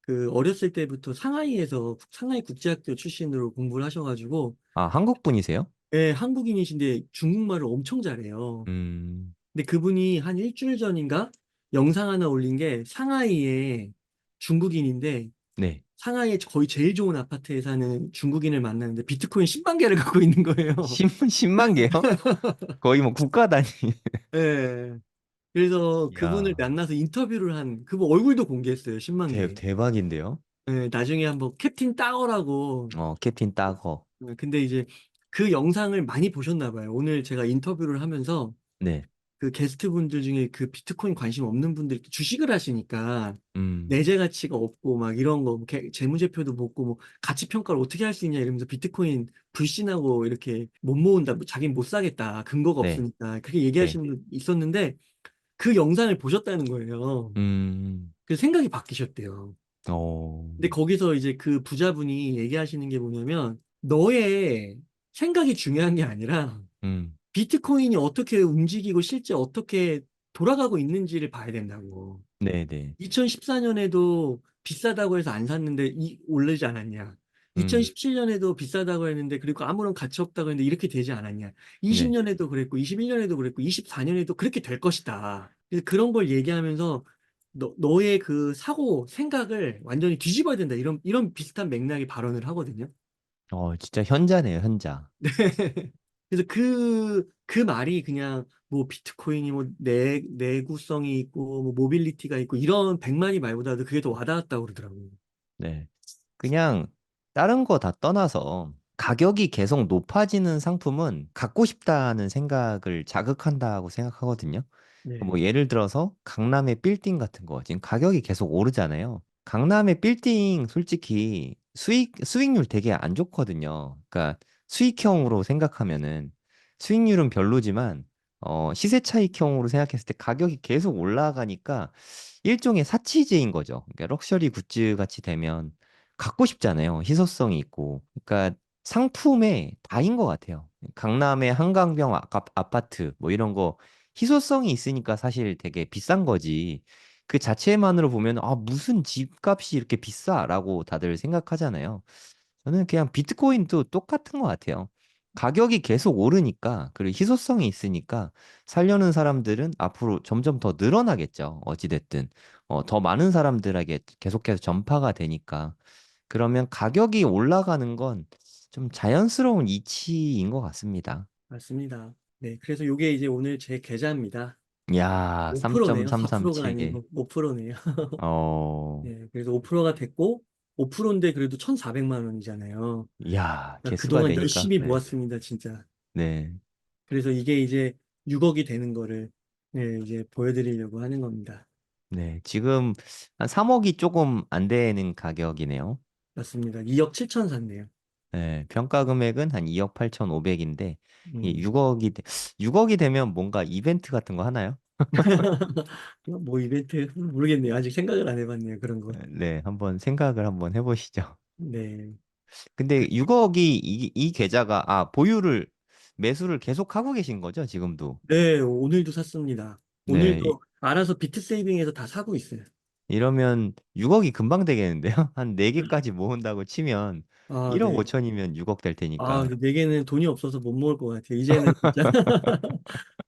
그 어렸을 때부터 상하이에서 상하이 국제학교 출신으로 공부를 하셔가지고 아, 한국 분이세요? 한국인이신데 중국말을 엄청 잘해요. 음, 근데 그분이 한 일주일 전인가 영상 하나 올린 게 상하이에 중국인인데 네. 상하이에 거의 제일 좋은 아파트에 사는 중국인을 만나는데 비트코인 10만 개를 갖고 있는 거예요. 10만 개요? 거의 뭐 국가 단위. 예. 그래서 그분을 이야, 만나서 인터뷰를 그분 얼굴도 공개했어요. 10만 개. 대박인데요? 예, 나중에 한번 캡틴 따거라고. 캡틴 따거. 근데 이제 그 영상을 많이 보셨나 봐요. 오늘 제가 인터뷰를 하면서 네. 그 게스트분들 중에 그 비트코인 관심 없는 분들 주식을 하시니까 음, 내재 가치가 없고 막 이런 거, 뭐 재무제표도 못고 뭐 가치 평가를 어떻게 할 수 있냐 이러면서 비트코인 불신하고 이렇게 못 모은다, 뭐 자기는 못 사겠다, 근거가 네. 없으니까 그렇게 네. 얘기하시는 분 있었는데 그 영상을 보셨다는 거예요. 음, 그래서 생각이 바뀌셨대요. 어, 근데 거기서 이제 그 부자분이 얘기하시는 게 뭐냐면 너의 생각이 중요한 게 아니라 음, 비트코인이 어떻게 움직이고 실제 어떻게 돌아가고 있는지를 봐야 된다고. 네네. 2014년에도 비싸다고 해서 안 샀는데 오르지 않았냐. 음, 2017년에도 비싸다고 했는데 그리고 아무런 가치 없다고 했는데 이렇게 되지 않았냐. 네. 20년에도 그랬고 21년에도 그랬고 24년에도 그렇게 될 것이다. 그래서 그런 걸 얘기하면서 너의 그 사고, 생각을 완전히 뒤집어야 된다. 이런 비슷한 맥락의 발언을 하거든요. 진짜 현자네요, 현자. 네. 그래서 그 말이 그냥 뭐 비트코인이 뭐 내구성이 있고 뭐 모빌리티가 있고 이런 백마리 말보다도 그게 더 와닿았다고 그러더라고요. 네. 그냥 다른 거 다 떠나서 가격이 계속 높아지는 상품은 갖고 싶다는 생각을 자극한다고 생각하거든요. 네. 뭐 예를 들어서 강남의 빌딩 같은 거 지금 가격이 계속 오르잖아요. 강남의 빌딩 솔직히 수익률 되게 안 좋거든요. 그러니까 수익형으로 생각하면은 수익률은 별로지만 시세 차익형으로 생각했을 때 가격이 계속 올라가니까 일종의 사치제인 거죠. 그러니까 럭셔리 굿즈 같이 되면 갖고 싶잖아요. 희소성이 있고. 그러니까 상품의 다인 것 같아요. 강남의 한강병 아파트 뭐 이런 거 희소성이 있으니까 사실 되게 비싼 거지. 그 자체만으로 보면 무슨 집값이 이렇게 비싸라고 다들 생각하잖아요. 저는 그냥 비트코인도 똑같은 것 같아요. 가격이 계속 오르니까 그리고 희소성이 있으니까 살려는 사람들은 앞으로 점점 더 늘어나겠죠. 어찌됐든 더 많은 사람들에게 계속해서 전파가 되니까 그러면 가격이 올라가는 건 좀 자연스러운 이치인 것 같습니다. 맞습니다. 네. 그래서 요게 이제 오늘 제 계좌입니다. 야, 5%네요. 4%가 3.337개. 아니고 5%네요. 어, 네. 그래서 5%가 됐고 5%인데 그래도 1,400만 원이잖아요. 야, 그러니까 개수가 그동안 되니까, 열심히 네, 모았습니다, 진짜. 네, 그래서 이게 이제 6억이 되는 거를 네, 이제 보여드리려고 하는 겁니다. 네. 지금 한 3억이 조금 안 되는 가격이네요. 맞습니다. 2억 7천 샀네요. 네, 평가 금액은 한 2억 8,500인데, 음. 6억이 되면 뭔가 이벤트 같은 거 하나요? 뭐 이벤트 모르겠네요. 아직 생각을 안 해봤네요. 그런 거. 네, 한번 생각을 한번 해보시죠. 네. 그- 근데 6억이 이 계좌가, 매수를 계속 하고 계신 거죠, 지금도? 네, 오늘도 샀습니다. 네, 오늘도 알아서 비트 세이빙에서 다 사고 있어요. 이러면 6억이 금방 되겠는데요? 한 4개까지 모은다고 치면 아, 1억 네. 5천이면 6억 될 아, 테니까. 근데 내게는 돈이 없어서 못 먹을 것 같아요. 이제는 진짜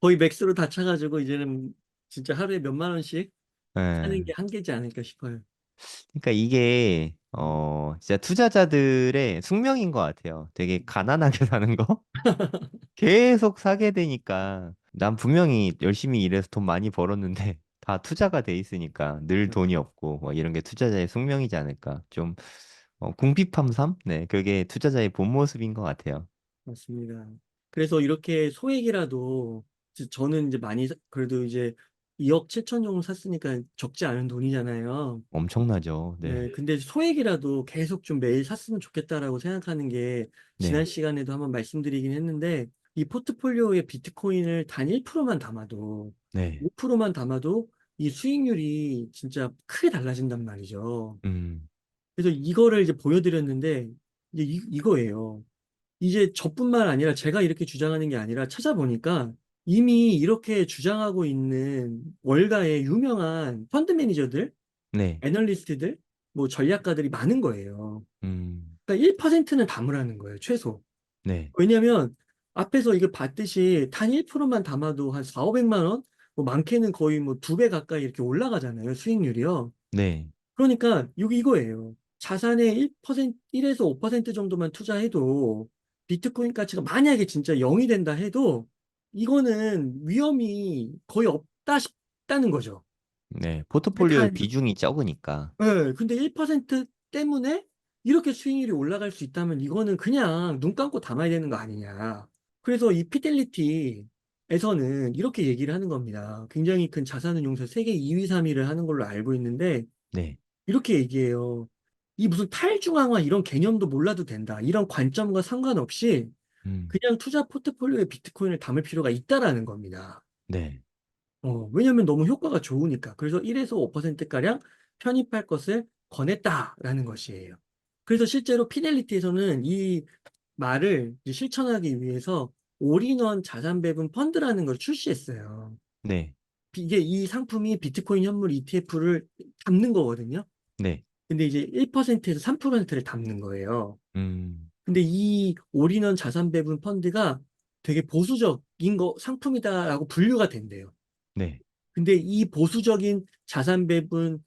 거의 맥스로 다 차가지고 이제는 진짜 하루에 몇만 원씩 사는 예. 게 한계지 않을까 싶어요. 그러니까 이게 진짜 투자자들의 숙명인 것 같아요. 되게 가난하게 사는 거? 계속 사게 되니까 난 분명히 열심히 일해서 돈 많이 벌었는데 다 투자가 돼 있으니까 늘 돈이 없고 뭐 이런 게 투자자의 숙명이지 않을까. 좀 궁핍함삼? 네, 그게 투자자의 본 모습인 것 같아요. 맞습니다. 그래서 이렇게 소액이라도 저는 이제 많이 그래도 이제 2억 7천 정도 샀으니까 적지 않은 돈이잖아요. 엄청나죠. 네. 네, 근데 소액이라도 계속 좀 매일 샀으면 좋겠다라고 생각하는 게 지난 네. 시간에도 한번 말씀드리긴 했는데 이 포트폴리오에 비트코인을 단 1%만 담아도 네. 5%만 담아도 이 수익률이 진짜 크게 달라진단 말이죠. 음. 그래서 이거를 이제 보여드렸는데 이제 이거예요. 이제 저뿐만 아니라 제가 이렇게 주장하는 게 아니라 찾아보니까 이미 이렇게 주장하고 있는 월가의 유명한 펀드 매니저들, 네. 애널리스트들, 뭐 전략가들이 많은 거예요. 음. 그러니까 1%는 담으라는 거예요, 최소. 네. 왜냐면 앞에서 이거 봤듯이 단 1%만 담아도 한 4, 500만 원? 뭐 많게는 거의 뭐 2배 가까이 이렇게 올라가잖아요, 수익률이요. 네. 그러니까 여기 이거예요. 자산의 1%, 1에서 5% 정도만 투자해도 비트코인 가치가 만약에 진짜 0이 된다 해도 이거는 위험이 거의 없다 싶다는 거죠. 네. 근데 포트폴리오의 단, 비중이 적으니까. 네, 근데 1% 때문에 이렇게 수익률이 올라갈 수 있다면 이거는 그냥 눈 감고 담아야 되는 거 아니냐. 그래서 이 피델리티에서는 이렇게 얘기를 하는 겁니다. 굉장히 큰 자산운용사 세계 2위, 3위를 하는 걸로 알고 있는데 네. 이렇게 얘기해요. 이 무슨 탈중앙화 이런 개념도 몰라도 된다. 이런 관점과 상관없이 음. 그냥 투자 포트폴리오에 비트코인을 담을 필요가 있다라는 겁니다. 네. 왜냐면 너무 효과가 좋으니까. 그래서 1에서 5%가량 편입할 것을 권했다라는 것이에요. 그래서 실제로 피델리티에서는 이 말을 이제 실천하기 위해서 올인원 자산 배분 펀드라는 걸 출시했어요. 네. 이게 이 상품이 비트코인 현물 ETF를 담는 거거든요. 네. 근데 이제 1%에서 3%를 담는 거예요. 음. 근데 이 올인원 자산 배분 펀드가 되게 보수적인 상품이다라고 분류가 된대요. 네. 근데 이 보수적인 자산 배분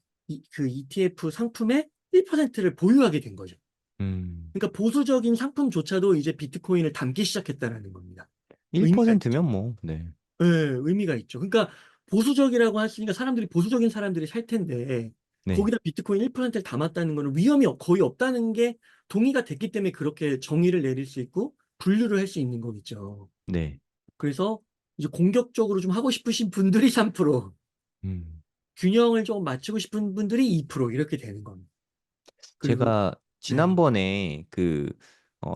그 ETF 상품의 1%를 보유하게 된 거죠. 음, 그러니까 보수적인 상품조차도 이제 비트코인을 담기 시작했다라는 겁니다. 의미가 있죠. 1%면 뭐, 네, 네, 의미가 있죠. 그러니까 보수적이라고 했으니까 보수적인 사람들이 살 텐데 네, 거기다 비트코인 1%를 담았다는 거는 위험이 거의 없다는 게 동의가 됐기 때문에 그렇게 정의를 내릴 수 있고 분류를 할 수 있는 거겠죠. 네. 그래서 이제 공격적으로 좀 하고 싶으신 분들이 3%, 음. 균형을 좀 맞추고 싶은 분들이 2% 이렇게 되는 겁니다. 그리고 제가 네, 지난번에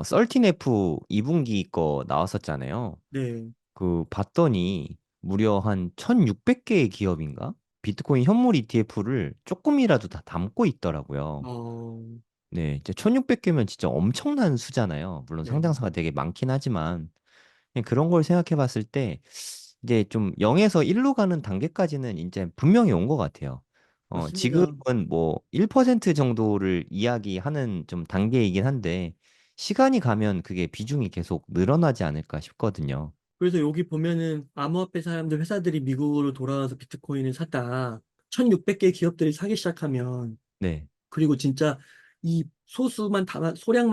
썰틴F 2분기 거 나왔었잖아요. 네, 그 봤더니 무려 한 1600개의 기업인가? 비트코인 현물 ETF를 조금이라도 다 담고 있더라고요. 어, 네, 이제 1600개면 진짜 엄청난 수잖아요. 물론 네, 상장사가 되게 많긴 하지만 그냥 그런 걸 생각해 봤을 때 이제 좀 0에서 1로 가는 단계까지는 이제 분명히 온 것 같아요. 맞습니다. 지금은 뭐 1% 정도를 이야기하는 좀 단계이긴 한데 시간이 가면 그게 비중이 계속 늘어나지 않을까 싶거든요. 그래서 여기 보면은 암호화폐 사람들 회사들이 미국으로 돌아와서 비트코인을 샀다. 1600개 기업들이 사기 시작하면 네, 그리고 진짜 이 소량만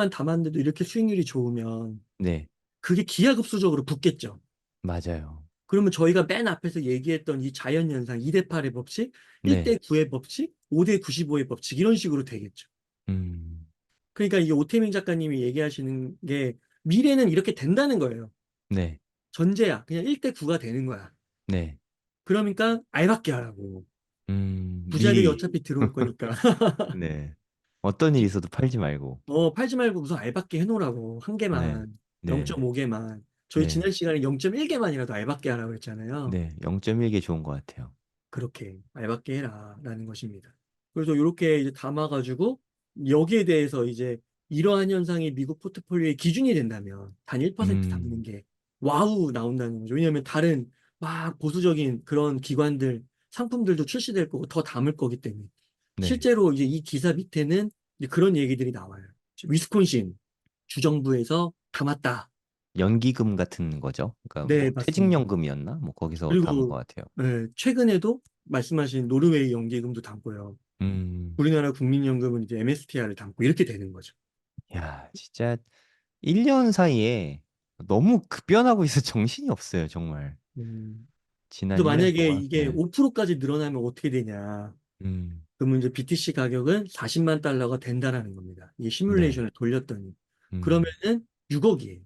담았는데도 이렇게 수익률이 좋으면 네, 그게 기하급수적으로 붙겠죠. 맞아요. 그러면 저희가 맨 앞에서 얘기했던 이 자연현상 2대8의 법칙, 네, 1대9의 법칙, 5대95의 법칙 이런 식으로 되겠죠. 음, 그러니까 이 오태민 작가님이 얘기하시는 게 미래는 이렇게 된다는 거예요. 네, 전제야. 그냥 1대9가 되는 거야. 네, 그러니까 알밖에 하라고. 부자들이 미리, 어차피 들어올 거니까. 네, 어떤 일이 있어도 팔지 말고, 팔지 말고 우선 알밖에 해놓으라고. 한 네, 개만. 네, 0.5개만. 저희 네, 지난 시간에 0.1개만이라도 알밖에 하라고 했잖아요. 네, 0.1개 좋은 것 같아요. 그렇게 알밖에 해라. 라는 것입니다. 그래서 이렇게 이제 담아가지고 여기에 대해서 이제 이러한 현상이 미국 포트폴리오의 기준이 된다면 단 1% 담는 음, 게 와우 나온다는 거죠. 왜냐하면 다른 막 보수적인 그런 기관들, 상품들도 출시될 거고 더 담을 거기 때문에. 네. 실제로 이제 이 기사 밑에는 이제 그런 얘기들이 나와요. 위스콘신 주정부에서 담았다. 연기금 같은 거죠. 그러니까 네, 뭐 맞습니다. 퇴직연금이었나? 뭐 거기서 담은 것 그리고 같아요. 최근에도 말씀하신 노르웨이 연기금도 담고요. 음, 우리나라 국민연금은 이제 MSTR을 담고 이렇게 되는 거죠. 야, 진짜 1년 사이에 너무 급변하고 있어 정신이 없어요, 정말. 음. 지난 그래서 1년 만약에 동안. 이게 네. 5%까지 늘어나면 어떻게 되냐? 음, 그러면 이제 BTC 가격은 40만 달러가 된다라는 겁니다. 이 네. 시뮬레이션을 돌렸더니. 음, 그러면은 6억이에요.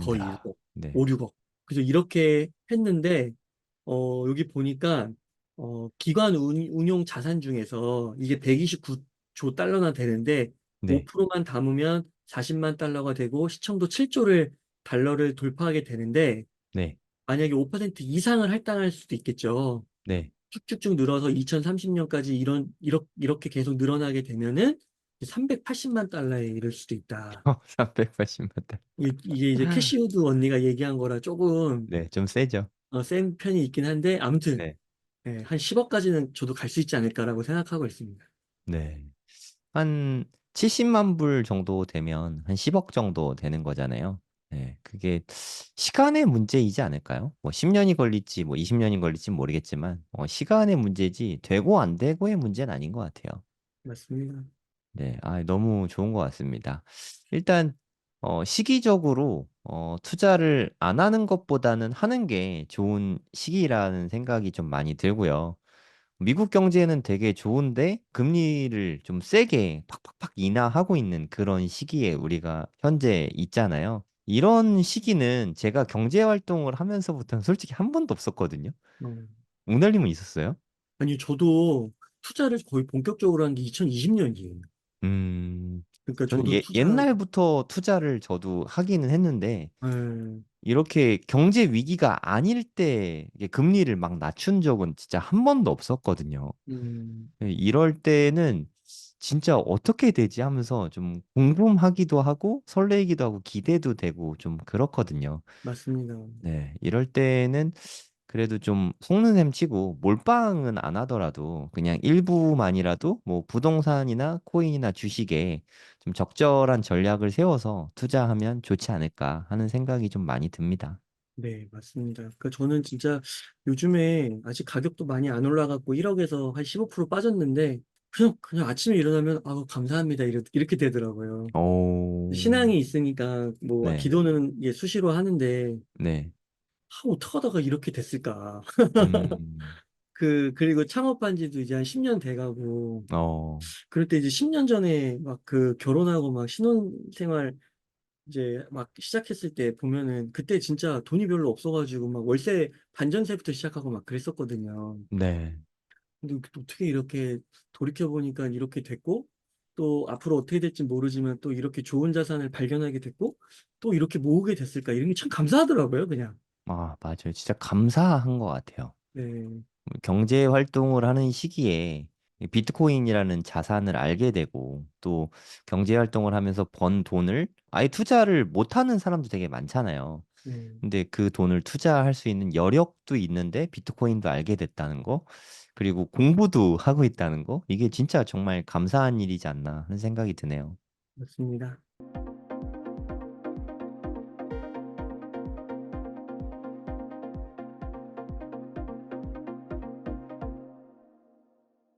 거의 야, 6억. 네. 5, 6억. 그래서 이렇게 했는데, 여기 보니까, 기관 운용 자산 중에서 이게 129조 달러나 되는데, 네. 5%만 담으면 40만 달러가 되고, 시청도 7조를 달러를 돌파하게 되는데, 네. 만약에 5% 이상을 할당할 수도 있겠죠. 네. 쭉쭉쭉 늘어서 2030년까지 이렇게 계속 늘어나게 되면은 380만 달러에 이를 수도 있다. 380만 달. 이게 이제 캐시우드 언니가 얘기한 거라 조금 네, 좀 세죠. 센 편이 있긴 한데 아무튼 네. 한 10억까지는 저도 갈 수 있지 않을까라고 생각하고 있습니다. 네. 한 70만 불 정도 되면 한 10억 정도 되는 거잖아요. 네, 그게 시간의 문제이지 않을까요? 뭐 10년이 걸릴지 뭐 20년이 걸릴지 모르겠지만 시간의 문제지 되고 안 되고의 문제는 아닌 것 같아요. 맞습니다. 네, 너무 좋은 것 같습니다. 일단 시기적으로 투자를 안 하는 것보다는 하는 게 좋은 시기라는 생각이 좀 많이 들고요. 미국 경제는 되게 좋은데 금리를 좀 세게 팍팍팍 인하하고 있는 그런 시기에 우리가 현재 있잖아요. 이런 시기는 제가 경제 활동을 하면서부터는 솔직히 한 번도 없었거든요. 어, 웅달님은 있었어요? 아니 저도 투자를 거의 본격적으로 한 게 2020년이에요. 음, 그러니까 저는 저도 투자 옛날부터 투자를 저도 하기는 했는데 에, 이렇게 경제 위기가 아닐 때 이게 금리를 막 낮춘 적은 진짜 한 번도 없었거든요. 음, 이럴 때는 진짜 어떻게 되지 하면서 좀 궁금하기도 하고 설레기도 하고 기대도 되고 좀 그렇거든요. 맞습니다. 네, 이럴 때는 그래도 좀 속는 셈 치고 몰빵은 안 하더라도 그냥 일부만이라도 뭐 부동산이나 코인이나 주식에 좀 적절한 전략을 세워서 투자하면 좋지 않을까 하는 생각이 좀 많이 듭니다. 네, 맞습니다. 그 저는 진짜 요즘에 아직 가격도 많이 안 올라갔고 1억에서 한 15% 빠졌는데 그냥 아침에 일어나면 아 감사합니다 이렇게 되더라고요. 오, 신앙이 있으니까 뭐 네, 기도는 이게 수시로 하는데 네, 어떻게 하다가 이렇게 됐을까? 음, 그리고 창업한 지도 이제 한 10년 돼가고 어, 그럴 때 이제 10년 전에 막 그 결혼하고 막 신혼생활 이제 막 시작했을 때 보면은 그때 진짜 돈이 별로 없어가지고 막 월세 반전세부터 시작하고 막 그랬었거든요. 네, 근데 또 어떻게 이렇게 돌이켜보니까 이렇게 됐고 또 앞으로 어떻게 될지 모르지만 또 이렇게 좋은 자산을 발견하게 됐고 또 이렇게 모으게 됐을까 이런 게 참 감사하더라고요, 그냥. 아, 맞아요. 진짜 감사한 것 같아요. 네, 경제 활동을 하는 시기에 이 비트코인이라는 자산을 알게 되고 또 경제 활동을 하면서 번 돈을 아예 투자를 못하는 사람도 되게 많잖아요. 네, 근데 그 돈을 투자할 수 있는 여력도 있는데 비트코인도 알게 됐다는 거, 그리고 공부도 하고 있다는 거, 이게 진짜 정말 감사한 일이지 않나 하는 생각이 드네요. 맞습니다.